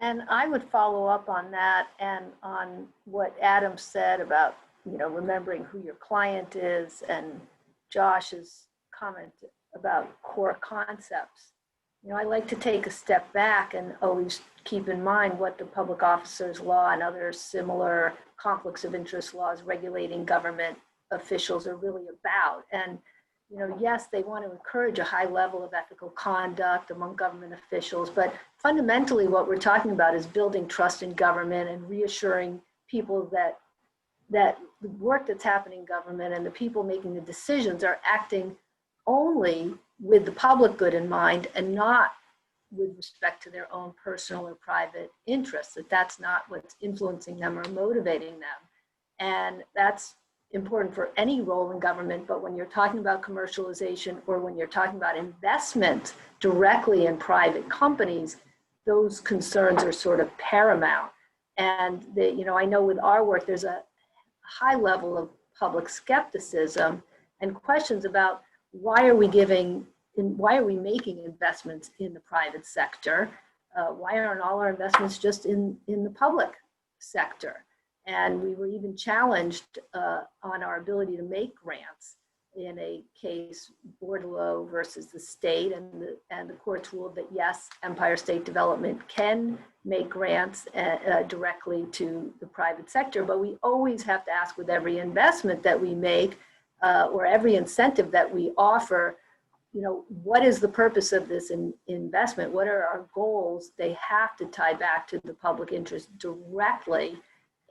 And I would follow up on that and on what Adam said about, remembering who your client is, and Josh's comment about core concepts. I like to take a step back and always keep in mind what the Public Officers Law and other similar conflicts of interest laws regulating government officials are really about. And yes, they want to encourage a high level of ethical conduct among government officials, but fundamentally what we're talking about is building trust in government and reassuring people that the work that's happening in government and the people making the decisions are acting only with the public good in mind and not with respect to their own personal or private interests, that's not what's influencing them or motivating them. And that's important for any role in government, but when you're talking about commercialization or when you're talking about investment directly in private companies, those concerns are sort of paramount. And I know with our work, there's a high level of public skepticism and questions about why are we making investments in the private sector? Why aren't all our investments just in the public sector? And we were even challenged on our ability to make grants in a case, Bordelot versus the state, and the courts ruled that yes, Empire State Development can make grants directly to the private sector, but we always have to ask with every investment that we make or every incentive that we offer, what is the purpose of this investment? What are our goals? They have to tie back to the public interest directly.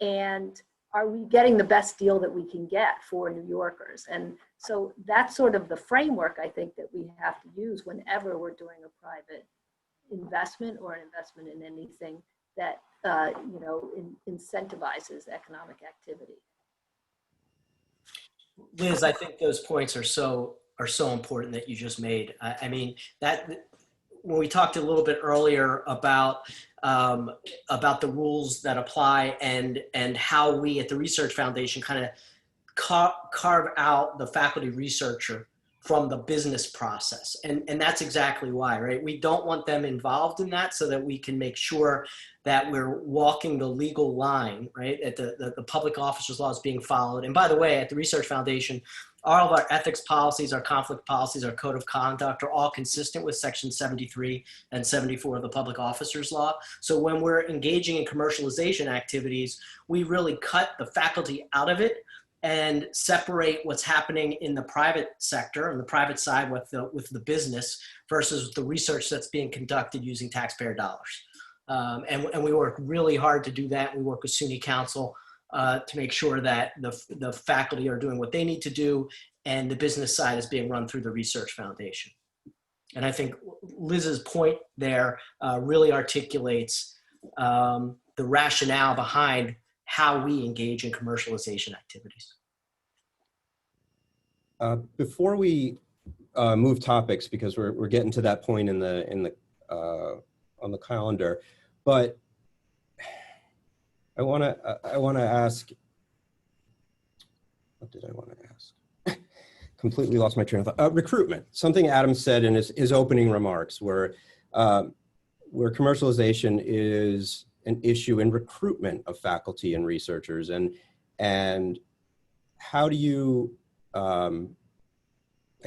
And are we getting the best deal that we can get for New Yorkers? And so that's sort of the framework I think that we have to use whenever we're doing a private investment or an investment in anything that incentivizes economic activity. Liz, I think those points are so important that you just made. I mean, that when we talked a little bit earlier about the rules that apply and how we at the Research Foundation kind of carve out the faculty researcher from the business process. And that's exactly why, right? We don't want them involved in that so that we can make sure that we're walking the legal line, right? That the public officers law is being followed. And by the way, at the Research Foundation, all of our ethics policies, our conflict policies, our code of conduct are all consistent with section 73 and 74 of the public officers law. So when we're engaging in commercialization activities, we really cut the faculty out of it and separate what's happening in the private sector, on the private side with the business versus the research that's being conducted using taxpayer dollars. And we work really hard to do that. We work with SUNY Council to make sure that the faculty are doing what they need to do and the business side is being run through the Research Foundation. And I think Liz's point there really articulates the rationale behind how we engage in commercialization activities. Before we move topics, because we're getting to that point on the calendar, but I want to ask, what did I want to ask? Completely lost my train of thought. Recruitment, something Adam said in his opening remarks, where commercialization is an issue in recruitment of faculty and researchers, and how do you, I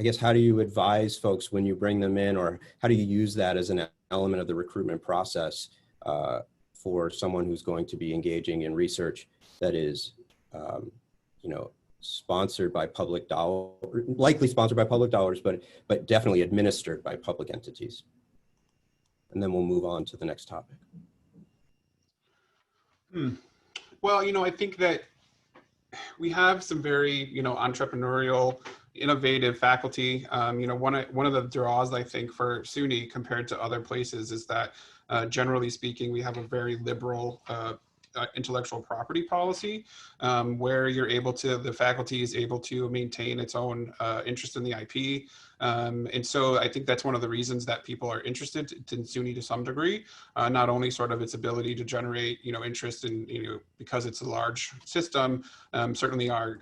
guess, how do you advise folks when you bring them in, or how do you use that as an element of the recruitment process for someone who's going to be engaging in research that is, you know, sponsored by public dollars, likely sponsored by public dollars, but definitely administered by public entities? And then we'll move on to the next topic. Well, you know, I think that we have some very, you know, entrepreneurial, innovative faculty. You know, one of the draws, I think, for SUNY compared to other places is that generally speaking, we have a very liberal intellectual property policy, where the faculty is able to maintain its own interest in the IP. And so I think that's one of the reasons that people are interested in SUNY to some degree, not only sort of its ability to generate, you know, interest in, you know, because it's a large system, certainly our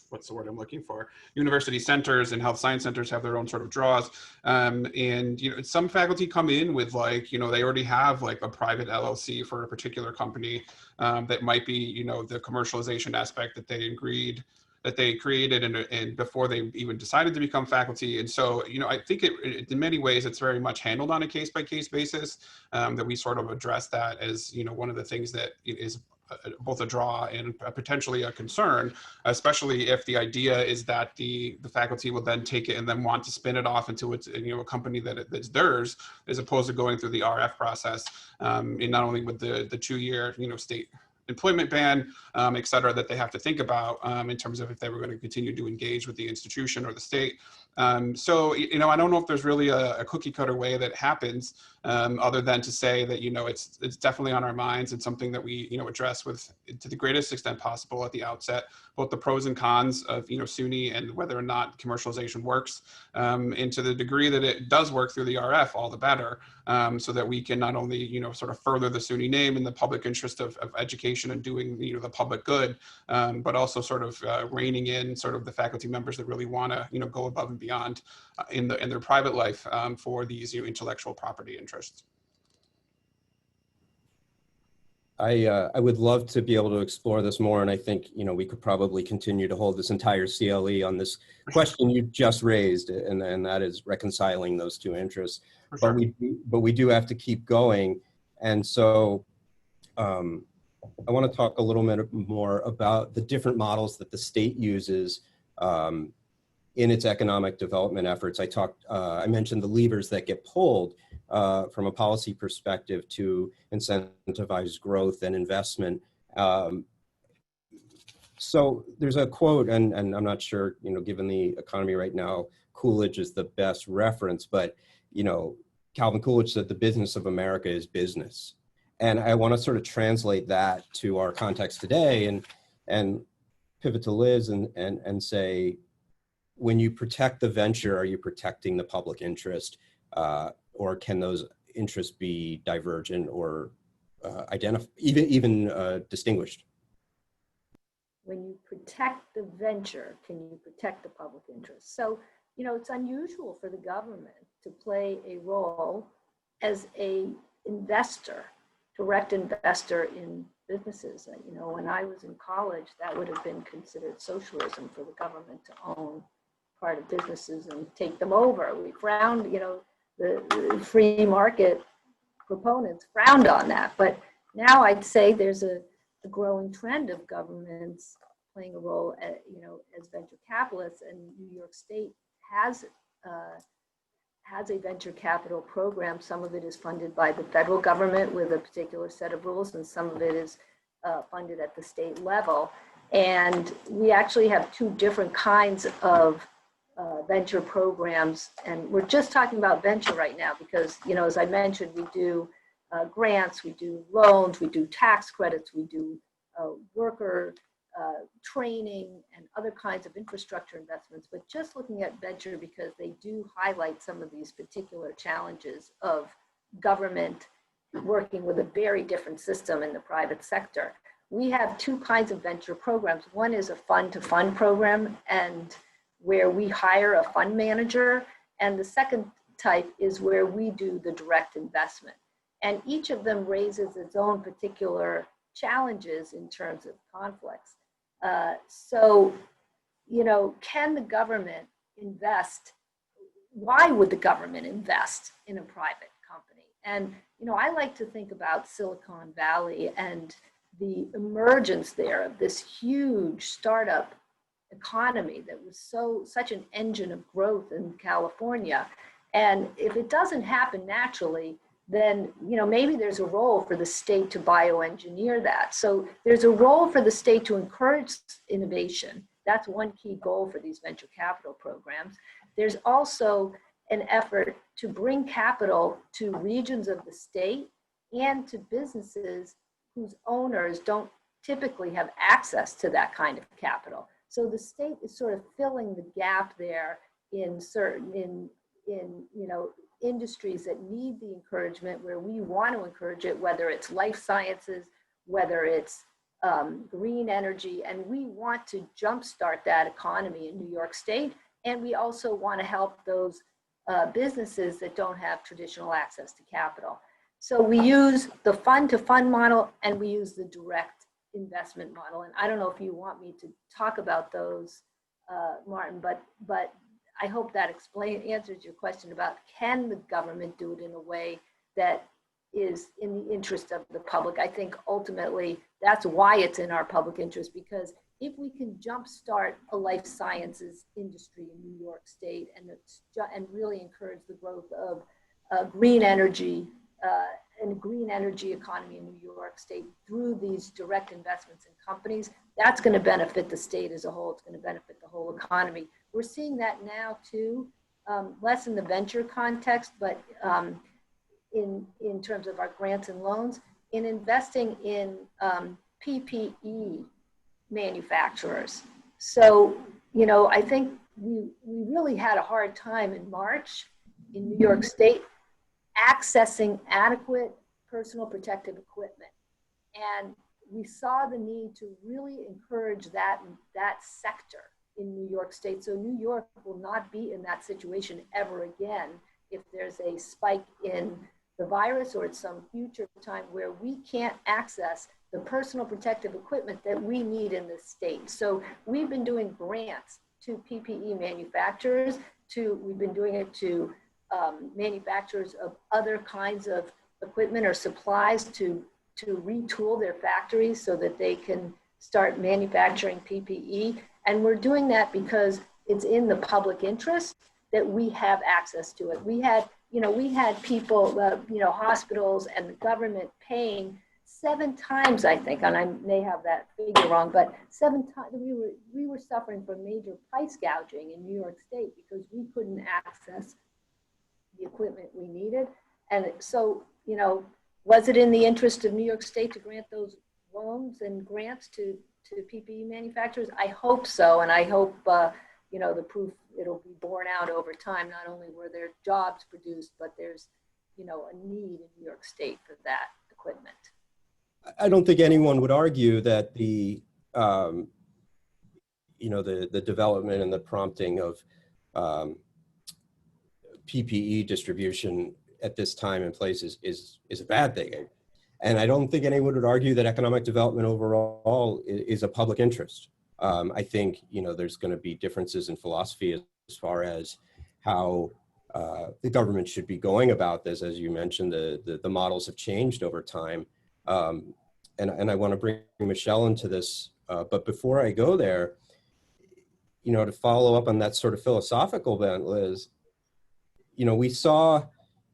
what's the word I'm looking for? University centers and health science centers have their own sort of draws. And, you know, some faculty come in with, like, you know, they already have like a private LLC for a particular company that might be, you know, the commercialization aspect that they created and before they even decided to become faculty. And so, you know, I think in many ways, it's very much handled on a case-by-case basis, that we sort of address that as, you know, one of the things that is both a draw and potentially a concern, especially if the idea is that the faculty will then take it and then want to spin it off into its, you know, a company that's theirs, as opposed to going through the RF process, and not only with the 2-year, you know, state employment ban, et cetera, that they have to think about in terms of if they were going to continue to engage with the institution or the state. So, you know, I don't know if there's really a cookie cutter way that happens, other than to say that, you know, it's definitely on our minds and something that we, you know, address with to the greatest extent possible at the outset, both the pros and cons of, you know, SUNY and whether or not commercialization works, and to the degree that it does work through the RF, all the better, so that we can not only, you know, sort of further the SUNY name in the public interest of education and doing, you know, the public good, but also sort of reining in sort of the faculty members that really want to, you know, go above and beyond in their private life for these, you know, intellectual property interests. I would love to be able to explore this more, and I think, you know, we could probably continue to hold this entire CLE on this question you just raised, and that is reconciling those two interests. Sure. But we do have to keep going, and so I want to talk a little bit more about the different models that the state uses in its economic development efforts. I mentioned the levers that get pulled from a policy perspective to incentivize growth and investment. So there's a quote, and I'm not sure, you know, given the economy right now, Coolidge is the best reference, but, you know, Calvin Coolidge said the business of America is business. And I want to sort of translate that to our context today and pivot to Liz and say, when you protect the venture, are you protecting the public interest, or can those interests be divergent or even distinguished? When you protect the venture, can you protect the public interest? So, you know, it's unusual for the government to play a role as a investor, direct investor in businesses. You know, when I was in college, that would have been considered socialism for the government to own part of businesses and take them over. We frowned, you know, the free market proponents frowned on that. But now I'd say there's a growing trend of governments playing a role, you know, as venture capitalists, and New York State has a venture capital program. Some of it is funded by the federal government with a particular set of rules, and some of it is funded at the state level. And we actually have two different kinds of venture programs, and we're just talking about venture right now because, you know, as I mentioned, we do grants, we do loans, we do tax credits, we do worker training and other kinds of infrastructure investments. But just looking at venture, because they do highlight some of these particular challenges of government working with a very different system in the private sector. We have two kinds of venture programs. One is a fund-to-fund program, and where we hire a fund manager, and the second type is where we do the direct investment. And each of them raises its own particular challenges in terms of conflicts. So, you know, can the government invest? Why would the government invest in a private company? And, you know, I like to think about Silicon Valley and the emergence there of this huge startup economy that was such an engine of growth in California. And if it doesn't happen naturally, then, you know, maybe there's a role for the state to bioengineer that. So there's a role for the state to encourage innovation. That's one key goal for these venture capital programs. There's also an effort to bring capital to regions of the state and to businesses whose owners don't typically have access to that kind of capital. So the state is sort of filling the gap there in certain, you know, industries that need the encouragement, where we want to encourage it, whether it's life sciences, whether it's green energy, and we want to jumpstart that economy in New York State. And we also want to help those businesses that don't have traditional access to capital. So we use the fund-to-fund model, and we use the direct investment model. And I don't know if you want me to talk about those, Martin, but I hope that answers your question about, can the government do it in a way that is in the interest of the public? I think ultimately that's why it's in our public interest, because if we can jumpstart a life sciences industry in New York State and really encourage the growth of green energy and a green energy economy in New York State through these direct investments in companies, that's going to benefit the state as a whole. It's going to benefit the whole economy. We're seeing that now too, less in the venture context, but in terms of our grants and loans, in investing in PPE manufacturers. So, you know, I think we really had a hard time in March in New York State accessing adequate personal protective equipment. And we saw the need to really encourage that sector in New York State. So New York will not be in that situation ever again if there's a spike in the virus or at some future time where we can't access the personal protective equipment that we need in this state. So we've been doing grants to PPE manufacturers, we've been doing it to manufacturers of other kinds of equipment or supplies to retool their factories so that they can start manufacturing PPE. And we're doing that because it's in the public interest that we have access to it. We had people, hospitals and the government paying 7 times, I think, and I may have that figure wrong, but 7 times we were suffering from major price gouging in New York State because we couldn't access the equipment we needed. And so, you know, was it in the interest of New York State to grant those loans and grants to PPE manufacturers? I hope so, and I hope the proof, it'll be borne out over time. Not only were there jobs produced, but there's, you know, a need in New York State for that equipment. I don't think anyone would argue that the development and the prompting of PPE distribution at this time and place is a bad thing. And I don't think anyone would argue that economic development overall is a public interest. I think, you know, there's going to be differences in philosophy as far as how the government should be going about this. As you mentioned, the models have changed over time. And I want to bring Michelle into this. But before I go there, you know, to follow up on that sort of philosophical bent, Liz, you know, we saw,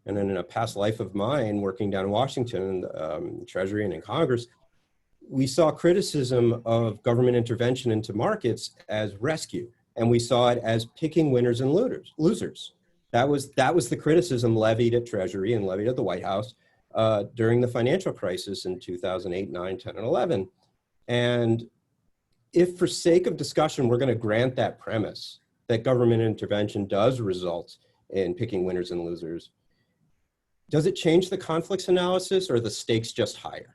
and in a past life of mine working down in Washington, Treasury and in Congress, we saw criticism of government intervention into markets as rescue. And we saw it as picking winners and losers. That was the criticism levied at Treasury and levied at the White House during the financial crisis in 2008, 9, 10, and 11. And if for sake of discussion, we're going to grant that premise that government intervention does result in picking winners and losers, Does it change the conflicts analysis, or are the stakes just higher?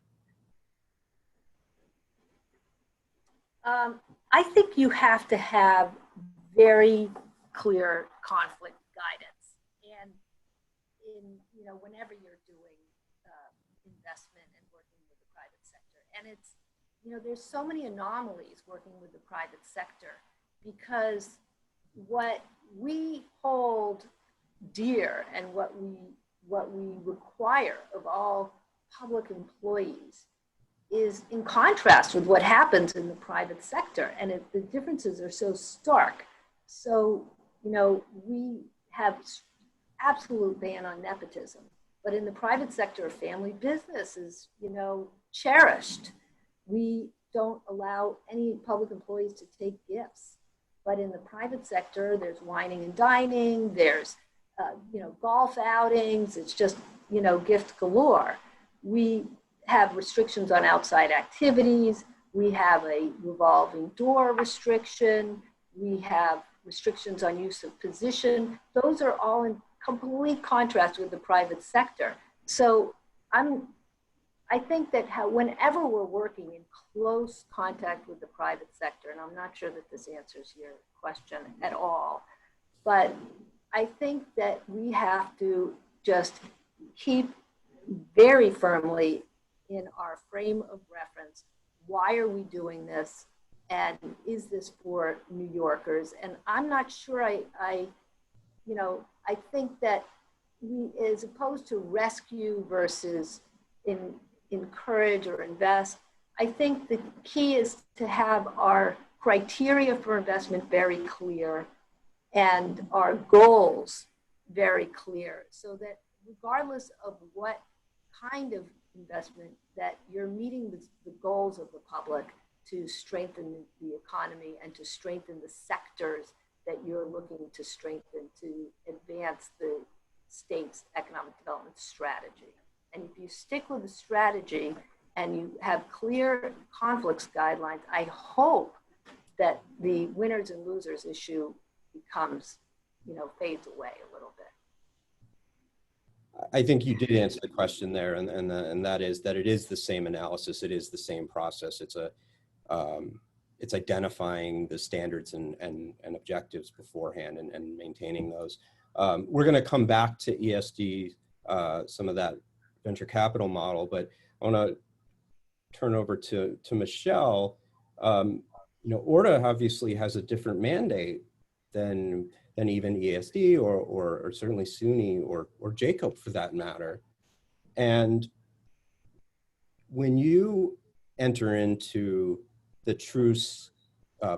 I think you have to have very clear conflict guidance, and whenever you're doing investment and working with the private sector, and it's there's so many anomalies working with the private sector, because what we hold dear and what we require of all public employees is in contrast with what happens in the private sector, and the differences are so stark. So we have absolute ban on nepotism, but in the private sector, family business is cherished. We don't allow any public employees to take gifts, but in the private sector, there's wining and dining, there's golf outings, it's just gift galore. We have restrictions on outside activities. We have a revolving door restriction. We have restrictions on use of position. Those are all in complete contrast with the private sector. So I think that whenever we're working in close contact with the private sector, and I'm not sure that this answers your question at all, but I think that we have to just keep very firmly in our frame of reference, why are we doing this? And is this for New Yorkers? And I'm not sure I think that we, as opposed to rescue versus encourage or invest, I think the key is to have our criteria for investment very clear and our goals very clear, so that regardless of what kind of investment, that you're meeting the goals of the public to strengthen the economy and to strengthen the sectors that you're looking to strengthen to advance the state's economic development strategy. And if you stick with the strategy and you have clear conflicts guidelines, I hope that the winners and losers issue becomes, fades away a little bit. I think you did answer the question there, and that is that it is the same analysis, it is the same process. It's identifying the standards and objectives beforehand and maintaining those. We're going to come back to ESD, some of that venture capital model, but I want to turn over to Michelle. ORDA obviously has a different mandate than even ESD or certainly SUNY or JCOPE for that matter. And when you enter into the true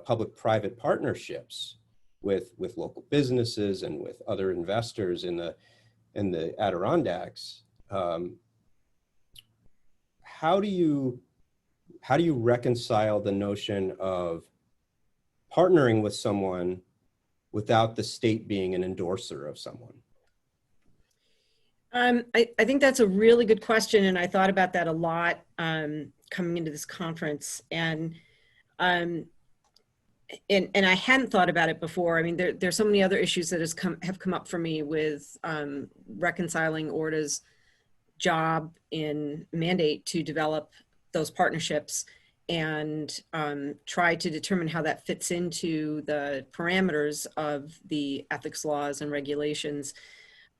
public-private partnerships with local businesses and with other investors in the Adirondacks, how do you reconcile the notion of partnering with someone without the state being an endorser of someone? I think that's a really good question, and I thought about that a lot coming into this conference, and I hadn't thought about it before. I mean, there's so many other issues that have come up for me with reconciling ORDA's job in mandate to develop those partnerships and try to determine how that fits into the parameters of the ethics laws and regulations.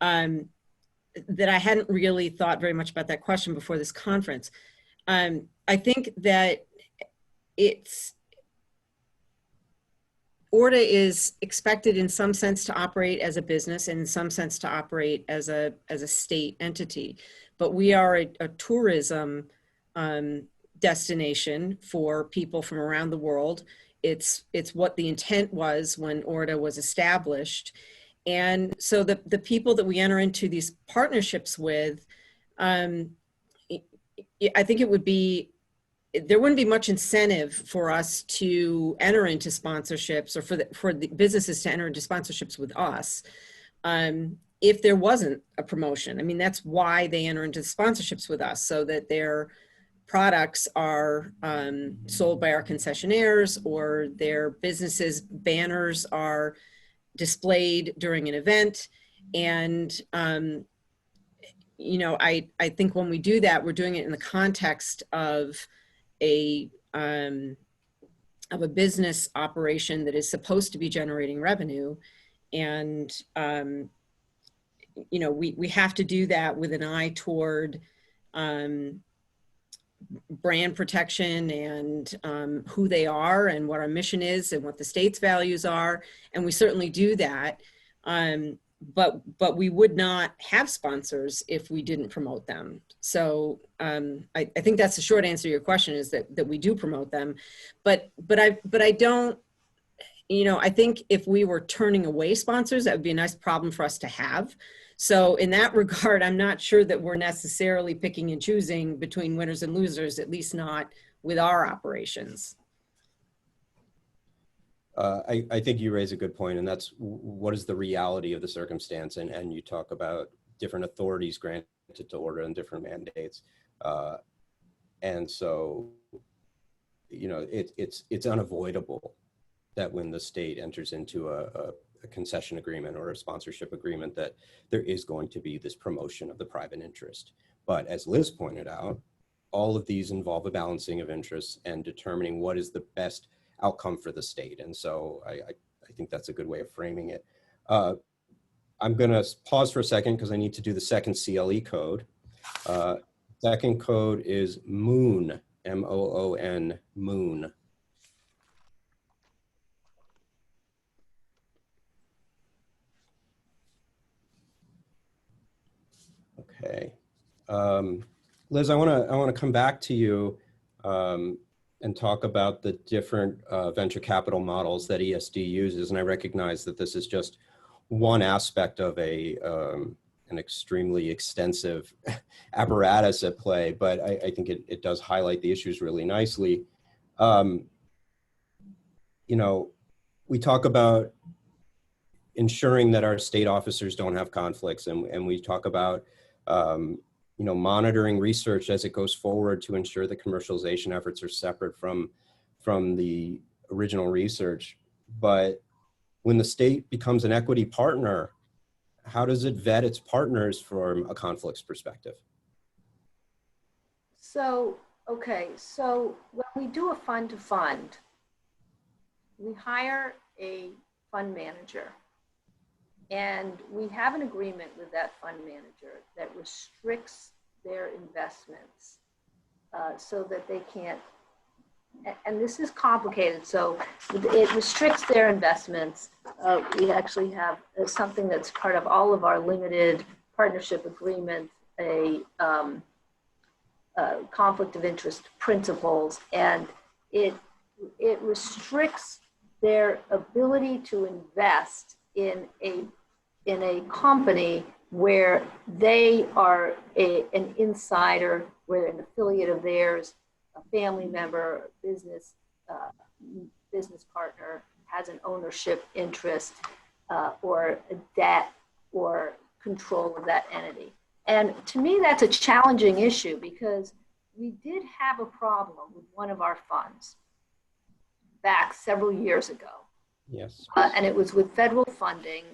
That I hadn't really thought very much about that question before this conference. I think that ORDA is expected in some sense to operate as a business and in some sense to operate as a state entity. But we are a tourism destination for people from around the world. It's what the intent was when ORDA was established. And so the people that we enter into these partnerships with, I think there wouldn't be much incentive for us to enter into sponsorships or for the businesses to enter into sponsorships with us if there wasn't a promotion. I mean, that's why they enter into sponsorships with us, so that their products are sold by our concessionaires, or their businesses' banners are displayed during an event. And you know, I think when we do that, we're doing it in the context of a business operation that is supposed to be generating revenue. And, you know, we have to do that with an eye toward brand protection and who they are and what our mission is and what the state's values are. And we certainly do that. But we would not have sponsors if we didn't promote them. So I think that's the short answer to your question, is that we do promote them. But I don't, you know, I think if we were turning away sponsors, that would be a nice problem for us to have. So in that regard, I'm not sure that we're necessarily picking and choosing between winners and losers, at least not with our operations. I think you raise a good point, and that's what is the reality of the circumstance. And you talk about different authorities granted to order and different mandates. And so, you know, it's unavoidable that when the state enters into a concession agreement or a sponsorship agreement, that there is going to be this promotion of the private interest. But as Liz pointed out, all of these involve a balancing of interests and determining what is the best outcome for the state. And so I think that's a good way of framing it. I'm going to pause for a second because I need to do the second CLE code. Second code is MOON, M-O-O-N, MOON. Okay. Liz, I want to come back to you and talk about the different venture capital models that ESD uses. And I recognize that this is just one aspect of an extremely extensive apparatus at play, but I think it does highlight the issues really nicely. You know, we talk about ensuring that our state officers don't have conflicts, and we talk about you know, monitoring research as it goes forward to ensure that commercialization efforts are separate from the original research. But when the state becomes an equity partner, how does it vet its partners from a conflicts perspective? So, okay, so when we do a fund to fund, we hire a fund manager. And we have an agreement with that fund manager that restricts their investments so that they can't, and this is complicated, so it restricts their investments. We actually have something that's part of all of our limited partnership agreements, a conflict of interest principles, and it restricts their ability to invest in a company where they are an insider, where an affiliate of theirs, a family member, business partner has an ownership interest or a debt or control of that entity. And to me, that's a challenging issue because we did have a problem with one of our funds back several years ago. Yes. And it was with federal funding.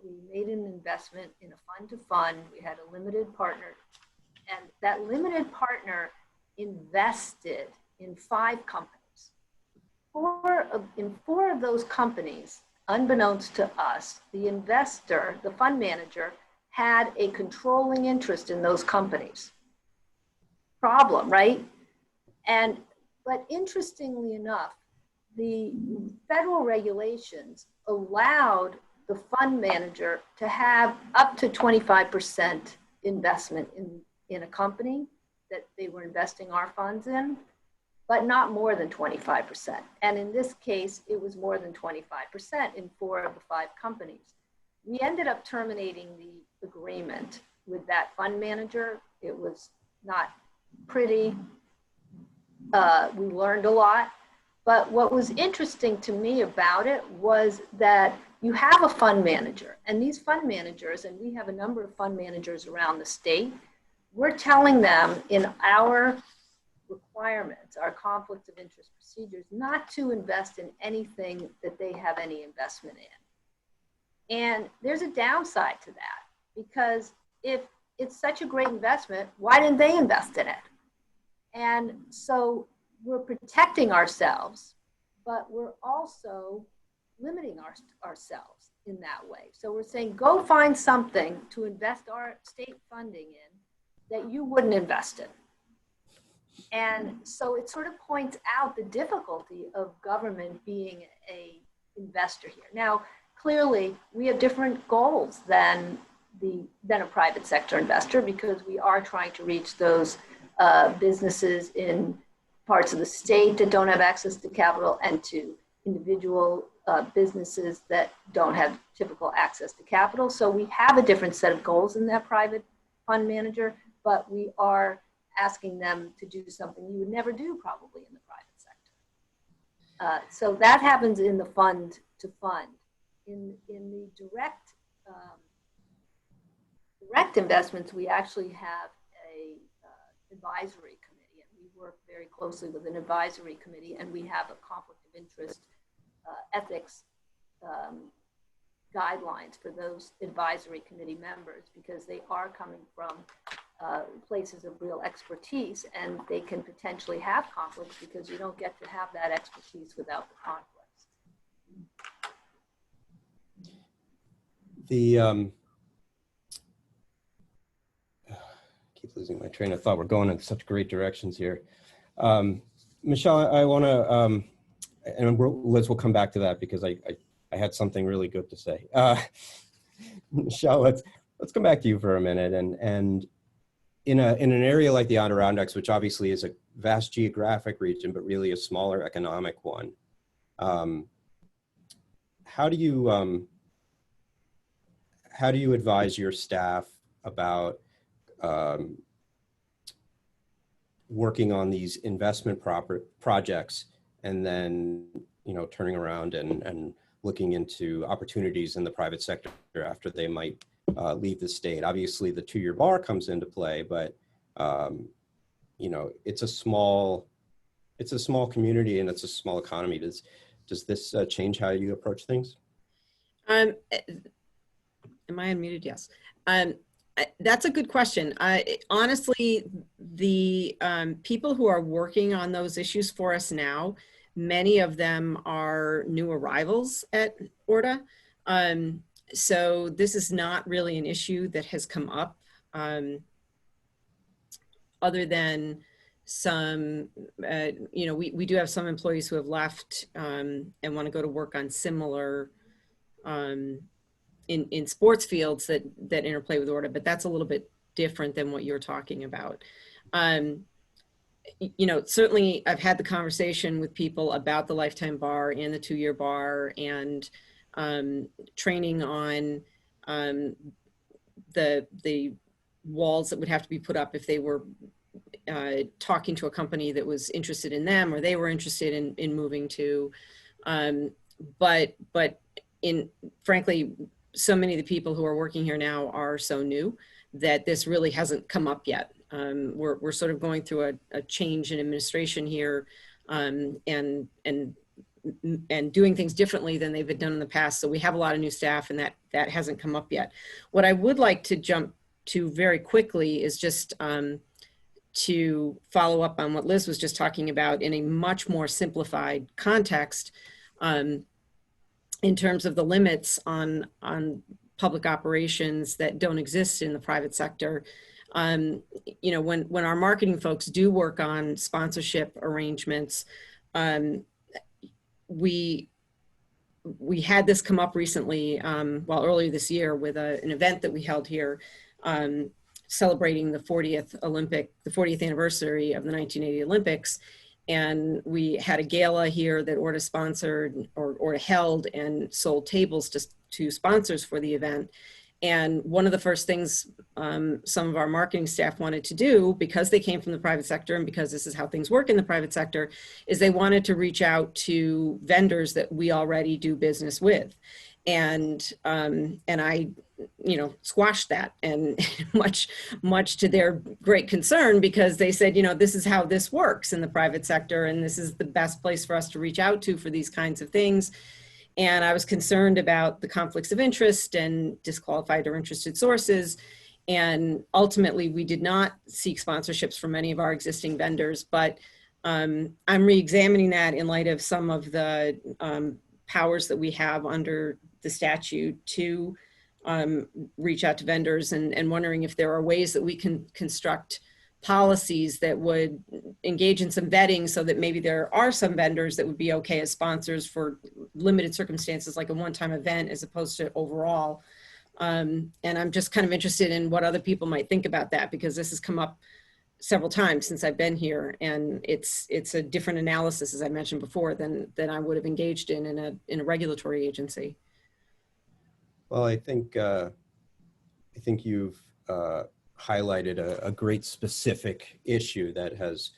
We made an investment in a fund to fund. We had a limited partner, and that limited partner invested in 5 companies. In 4 of those companies, unbeknownst to us, the investor, the fund manager, had a controlling interest in those companies. Problem, right? But interestingly enough, the federal regulations allowed the fund manager to have up to 25% investment in a company that they were investing our funds in, but not more than 25%. And in this case, it was more than 25% in 4 of the 5 companies. We ended up terminating the agreement with that fund manager. It was not pretty. We learned a lot. But what was interesting to me about it was that you have a fund manager, and these fund managers, and we have a number of fund managers around the state, we're telling them in our requirements, our conflict of interest procedures, not to invest in anything that they have any investment in. And there's a downside to that, because if it's such a great investment, why didn't they invest in it? And so we're protecting ourselves, but we're also limiting ourselves in that way. So we're saying, go find something to invest our state funding in that you wouldn't invest in. And so it sort of points out the difficulty of government being a investor here. Now, clearly, we have different goals than a private sector investor, because we are trying to reach those businesses in parts of the state that don't have access to capital, and to individual businesses that don't have typical access to capital. So we have a different set of goals in that private fund manager, but we are asking them to do something you would never do probably in the private sector. So that happens in the fund to fund. In the direct investments, we actually have a advisory committee, and we work very closely with an advisory committee, and we have a conflict of interest ethics guidelines for those advisory committee members, because they are coming from places of real expertise, and they can potentially have conflicts because you don't get to have that expertise without the conflicts. Keep losing my train of thought. We're going in such great directions here. Michelle, I want to, and Liz will come back to that because I had something really good to say. Michelle, let's come back to you for a minute. And in an area like the Adirondacks, which obviously is a vast geographic region, but really a smaller economic one, how do you advise your staff about working on these investment projects, and then turning around and looking into opportunities in the private sector after they might leave the state? Obviously, the 2-year bar comes into play, but it's a small community and it's a small economy. Does this change how you approach things? Am I unmuted? Yes. That's a good question. Honestly, the people who are working on those issues for us now, many of them are new arrivals at ORDA. So this is not really an issue that has come up, other than some, we do have some employees who have left and want to go to work on similar in sports fields that interplay with ORDA, but that's a little bit different than what you're talking about. Certainly I've had the conversation with people about the lifetime bar and the 2-year bar, and training on the walls that would have to be put up if they were talking to a company that was interested in them, or they were interested in moving to. But frankly, so many of the people who are working here now are so new that this really hasn't come up yet. We're sort of going through a change in administration here, and doing things differently than they've been done in the past. So we have a lot of new staff, and that hasn't come up yet. What I would like to jump to very quickly is just to follow up on what Liz was just talking about in a much more simplified context, in terms of the limits on public operations that don't exist in the private sector. When our marketing folks do work on sponsorship arrangements, we had this come up recently, earlier this year, with an event that we held here, celebrating the 40th anniversary of the 1980 Olympics. And we had a gala here that ORDA sponsored or ORDA held, and sold tables to sponsors for the event. And one of the first things some of our marketing staff wanted to do, because they came from the private sector and because this is how things work in the private sector, is they wanted to reach out to vendors that we already do business with. And I, squashed that, and much to their great concern, because they said, this is how this works in the private sector, and this is the best place for us to reach out to for these kinds of things. And I was concerned about the conflicts of interest and disqualified or interested sources. And ultimately, we did not seek sponsorships from any of our existing vendors, but I'm re-examining that in light of some of the powers that we have under the statute to reach out to vendors, and wondering if there are ways that we can construct policies that would engage in some vetting so that maybe there are some vendors that would be okay as sponsors for limited circumstances, like a one-time event, as opposed to overall. And I'm just kind of interested in what other people might think about that, because this has come up several times since I've been here, and it's a different analysis, as I mentioned before, than I would have engaged in a regulatory agency. Well, I think you've highlighted a great specific issue that has,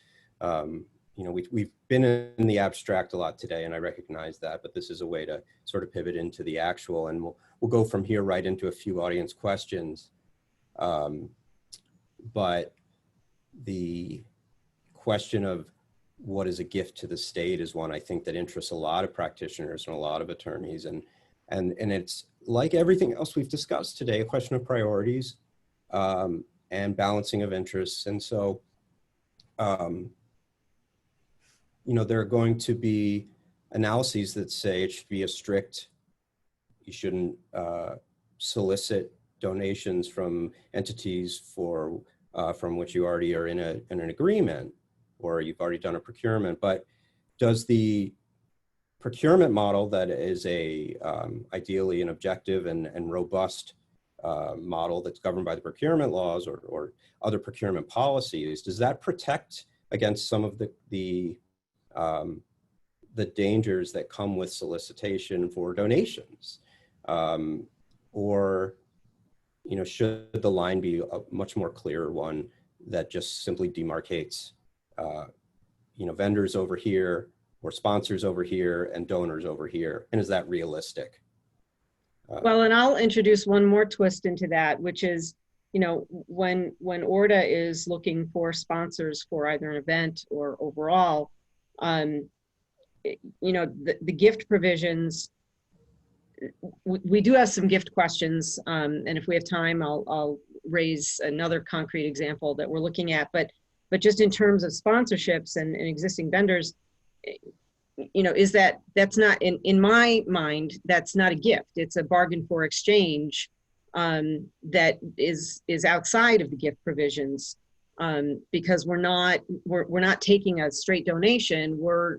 we've been in the abstract a lot today, and I recognize that, but this is a way to sort of pivot into the actual, and we'll go from here right into a few audience questions. But the question of what is a gift to the state is one I think that interests a lot of practitioners and a lot of attorneys, and it's like everything else we've discussed today, a question of priorities and balancing of interests. And so, there are going to be analyses that say it should be a strict, you shouldn't solicit donations from entities from which you already are in an agreement, or you've already done a procurement. But does the procurement model that is ideally an objective and robust model that's governed by the procurement laws or other procurement policies, does that protect against some of the dangers that come with solicitation for donations? Or should the line be a much more clearer one that just simply demarcates, vendors over here, or sponsors over here, and donors over here? And is that realistic? Well, and I'll introduce one more twist into that, which is, when ORDA is looking for sponsors for either an event or overall, the gift provisions, we do have some gift questions, and if we have time, I'll raise another concrete example that we're looking at. But just in terms of sponsorships and existing vendors, that's not, in my mind, that's not a gift. It's a bargain for exchange that is outside of the gift provisions, because we're not taking a straight donation. We're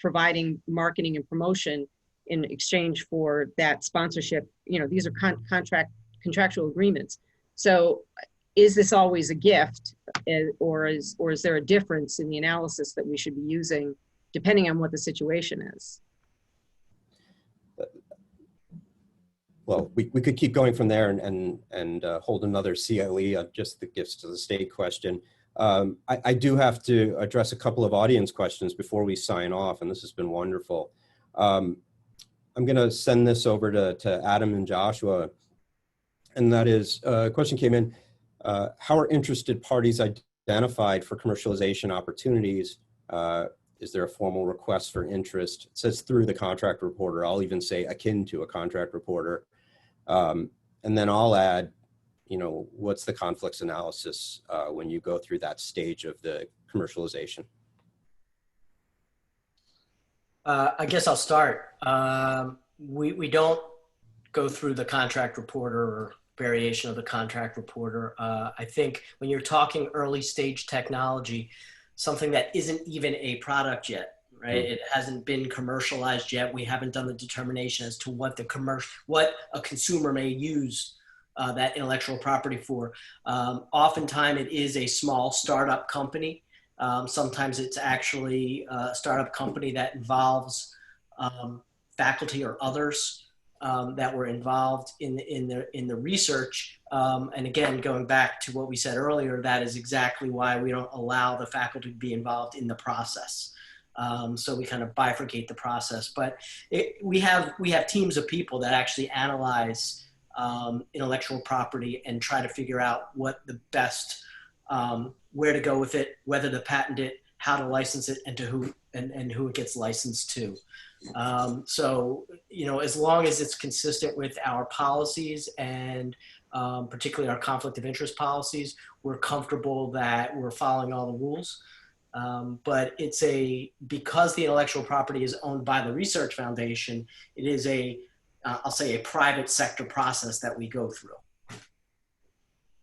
providing marketing and promotion in exchange for that sponsorship. These are contractual agreements. So is this always a gift, or is there a difference in the analysis that we should be using depending on what the situation is? Well, we could keep going from there and hold another CLE on just the gifts to the state question. I do have to address a couple of audience questions before we sign off, and this has been wonderful. I'm going to send this over to Adam and Joshua, and that is, a question came in, how are interested parties identified for commercialization opportunities? Is there a formal request for interest? It says through the contract reporter. I'll even say akin to a contract reporter. And then I'll add, what's the conflicts analysis when you go through that stage of the commercialization? I guess I'll start. We don't go through the contract reporter or variation of the contract reporter. I think when you're talking early stage technology, something that isn't even a product yet, right? It hasn't been commercialized yet. We haven't done the determination as to what what a consumer may use that intellectual property for. Oftentimes it is a small startup company. Sometimes it's actually a startup company that involves faculty or others that were involved in the research. And again, going back to what we said earlier, that is exactly why we don't allow the faculty to be involved in the process. So we kind of bifurcate the process. But we have teams of people that actually analyze intellectual property and try to figure out what the best, where to go with it, whether to patent it, how to license it, and to who and who it gets licensed to. So, as long as it's consistent with our policies and particularly our conflict of interest policies. We're comfortable that we're following all the rules. But because the intellectual property is owned by the Research Foundation, it is I'll say a private sector process that we go through,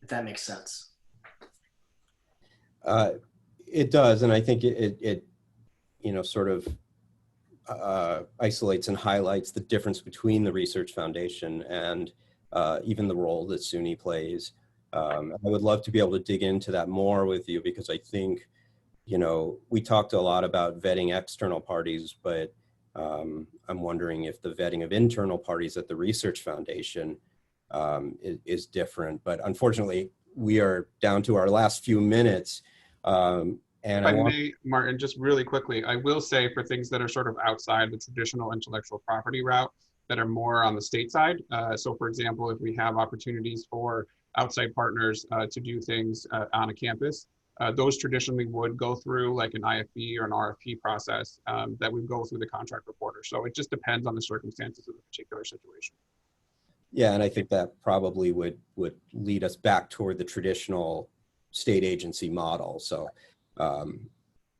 if that makes sense. It does, and I think it sort of isolates and highlights the difference between the Research Foundation and even the role that SUNY plays. I would love to be able to dig into that more with you, because I think, we talked a lot about vetting external parties, but I'm wondering if the vetting of internal parties at the Research Foundation is different. But unfortunately, we are down to our last few minutes. And if I may, Martin, just really quickly, I will say for things that are sort of outside the traditional intellectual property route that are more on the state side. So for example, if we have opportunities for outside partners to do things on a campus, those traditionally would go through like an IFB or an RFP process that would go through the contract reporter. So it just depends on the circumstances of the particular situation. Yeah, and I think that probably would lead us back toward the traditional state agency model. So,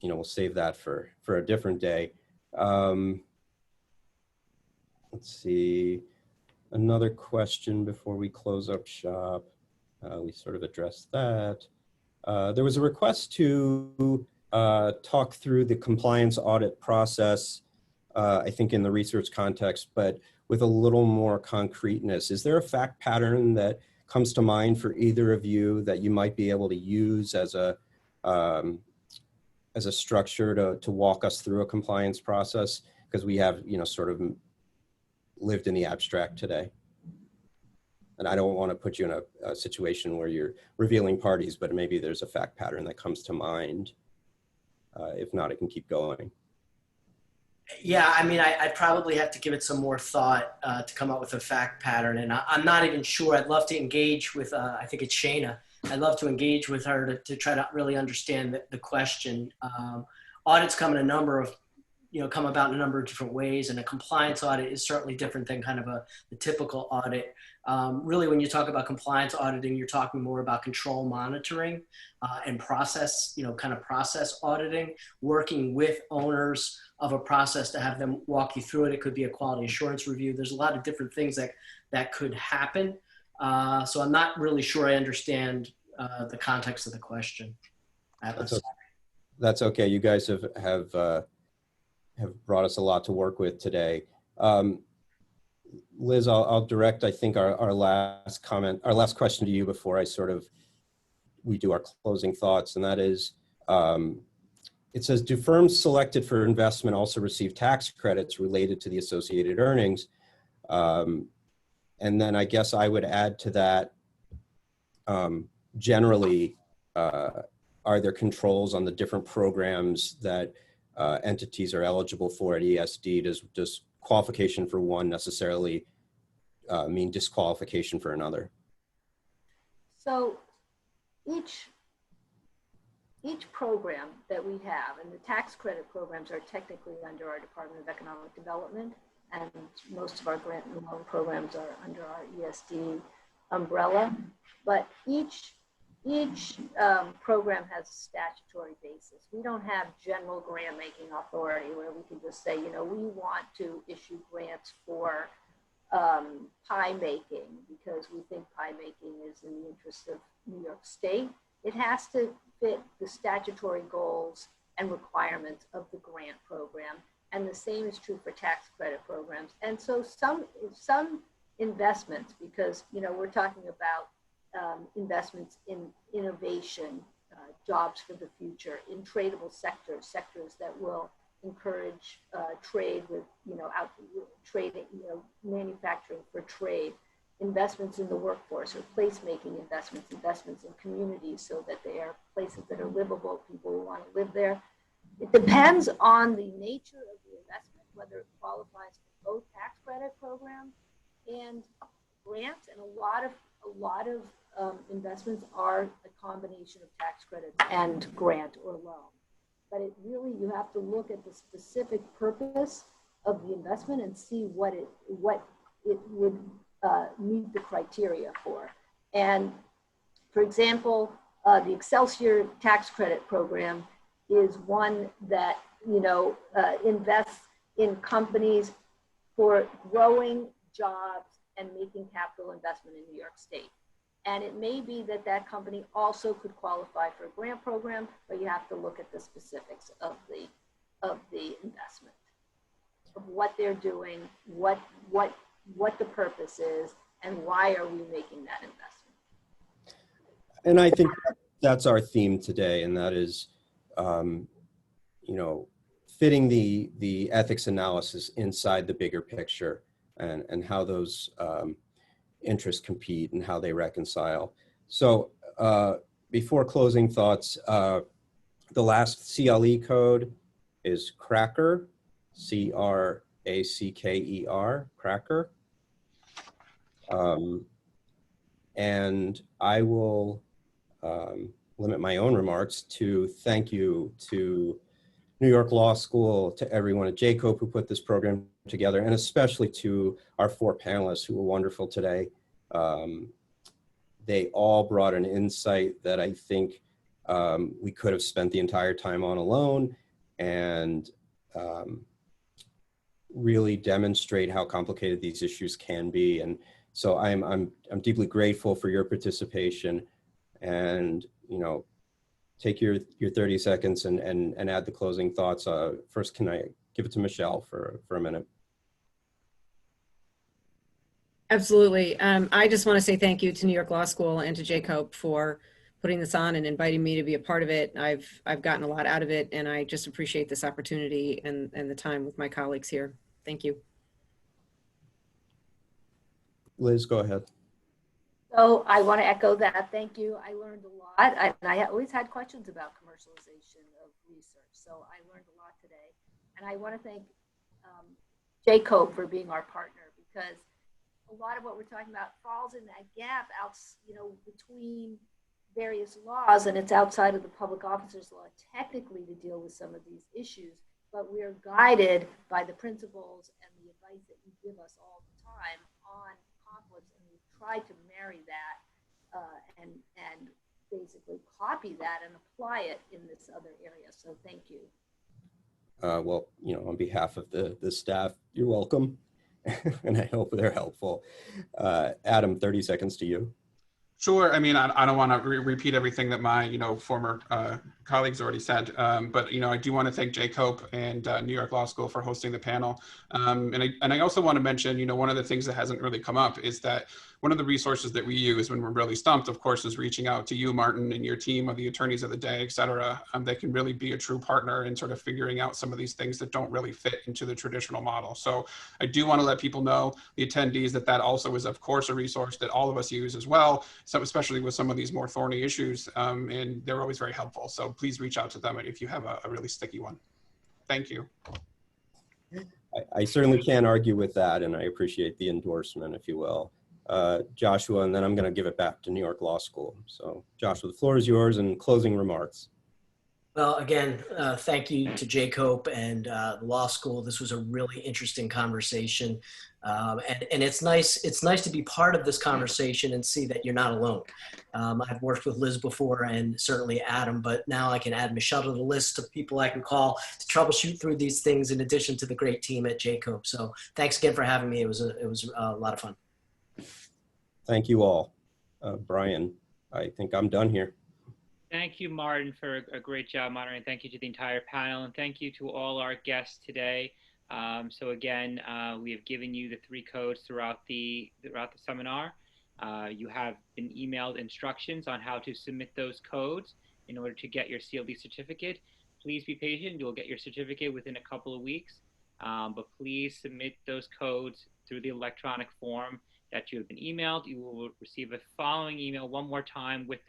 we'll save that for a different day. Let's see, another question before we close up shop. We sort of addressed that. There was a request to talk through the compliance audit process, I think in the research context, but with a little more concreteness. Is there a fact pattern that comes to mind for either of you that you might be able to use as a structure to walk us through a compliance process? Because we have, sort of lived in the abstract today. And I don't want to put you in a situation where you're revealing parties, but maybe there's a fact pattern that comes to mind. If not, I can keep going. Yeah, I mean, I probably have to give it some more thought to come up with a fact pattern. And I'm not even sure. I'd love to engage with, I think it's Shana. I'd love to engage with her to try to really understand the question. Audits come about in a number of different ways, and a compliance audit is certainly different than kind of the typical audit. Really, when you talk about compliance auditing, you're talking more about control monitoring and process, kind of process auditing, working with owners of a process to have them walk you through it. It could be a quality assurance review. There's a lot of different things that could happen. So I'm not really sure I understand the context of the question. That's okay. You guys have brought us a lot to work with today. Liz, I'll direct, I think, our last question to you before we do our closing thoughts, and that is, it says, do firms selected for investment also receive tax credits related to the associated earnings? And then I guess I would add to that, generally, are there controls on the different programs that entities are eligible for at ESD? Does qualification for one necessarily mean disqualification for another? So each program that we have, and the tax credit programs are technically under our Department of Economic Development, and most of our grant and loan programs are under our ESD umbrella, but each program has a statutory basis. We don't have general grant making authority where we can just say, we want to issue grants for pie making because we think pie making is in the interest of New York State. It has to fit the statutory goals and requirements of the grant program. And the same is true for tax credit programs. And so some investments, because, we're talking about investments in innovation, jobs for the future, in tradable sectors that will encourage trade with, trading, manufacturing for trade, investments in the workforce or placemaking investments in communities so that they are places that are livable, people who want to live there. It depends on the nature of the investment, whether it qualifies for both tax credit programs and grants, and a lot of investments are a combination of tax credit and grant or loan. But it really, you have to look at the specific purpose of the investment and see what it would meet the criteria for. And for example, the Excelsior tax credit program is one that, invests in companies for growing jobs and making capital investment in New York State. And it may be that that company also could qualify for a grant program, but you have to look at the specifics of the investment, of what they're doing, what the purpose is, and why are we making that investment. And I think that's our theme today, and that is, fitting the ethics analysis inside the bigger picture, and how those interests compete and how they reconcile. So before closing thoughts, the last CLE code is CRACKER, CRACKER, CRACKER. And I will limit my own remarks to thank you to New York Law School, to everyone at JCOPE who put this program together, and especially to our 4 panelists who were wonderful today. They all brought an insight that I think we could have spent the entire time on alone, and really demonstrate how complicated these issues can be. And so I'm deeply grateful for your participation, and take your 30 seconds and add the closing thoughts. First, can I give it to Michelle for a minute? Absolutely. I just want to say thank you to New York Law School and to JCOPE for putting this on and inviting me to be a part of it. I've gotten a lot out of it, and I just appreciate this opportunity and the time with my colleagues here. Thank you. Liz, go ahead. So I want to echo that. Thank you. I learned a lot. And I always had questions about commercialization of research. So I learned a lot today. And I want to thank JCOPE for being our partner, because a lot of what we're talking about falls in that gap out, between various laws, and it's outside of the public officers law technically to deal with some of these issues, but we're guided by the principles and the advice that you give us all the time on conflicts, and we've tried to marry that and basically copy that and apply it in this other area. So thank you. Well, on behalf of the staff, you're welcome. And I hope they're helpful. Adam, 30 seconds to you. Sure. I mean, I don't want to repeat everything that my, former colleagues already said, but, I do want to thank JCOPE and New York Law School for hosting the panel. And I also want to mention, one of the things that hasn't really come up is that one of the resources that we use when we're really stumped, of course, is reaching out to you, Martin, and your team of the attorneys of the day, et cetera. They can really be a true partner in sort of figuring out some of these things that don't really fit into the traditional model. So I do want to let people know, the attendees, that also is, of course, a resource that all of us use as well, so especially with some of these more thorny issues, and they're always very helpful. So please reach out to them if you have a really sticky one. Thank you. I certainly can't argue with that, and I appreciate the endorsement, if you will. Joshua, and then I'm going to give it back to New York Law School. So Joshua, the floor is yours, and closing remarks. Well, again, thank you to JCOPE and the law school. This was a really interesting conversation. And it's nice to be part of this conversation and see that you're not alone. I've worked with Liz before, and certainly Adam, but now I can add Michelle to the list of people I can call to troubleshoot through these things, in addition to the great team at JCOPE. So thanks again for having me. It was a lot of fun. Thank you all. Brian, I think I'm done here. Thank you, Martin, for a great job moderating. Thank you to the entire panel, and thank you to all our guests today. So again, we have given you the 3 codes throughout the seminar. You have been emailed instructions on how to submit those codes in order to get your CLD certificate. Please be patient. You'll get your certificate within a couple of weeks, but please submit those codes through the electronic form that you have been emailed. You will receive a following email one more time with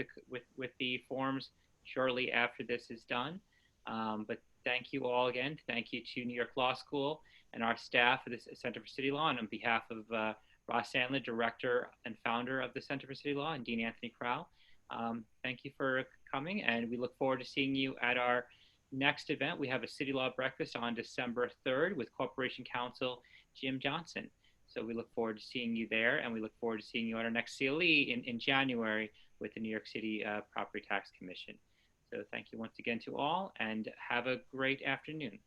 the forms shortly after this is done. But thank you all again. Thank you to New York Law School and our staff at the Center for City Law, and on behalf of Ross Sandler, Director and Founder of the Center for City Law, and Dean Anthony Crowell. Thank you for coming, and we look forward to seeing you at our next event. We have a City Law Breakfast on December 3rd with Corporation Counsel Jim Johnson. So we look forward to seeing you there, and we look forward to seeing you at our next CLE in January with the New York City Property Tax Commission. So thank you once again to all, and have a great afternoon.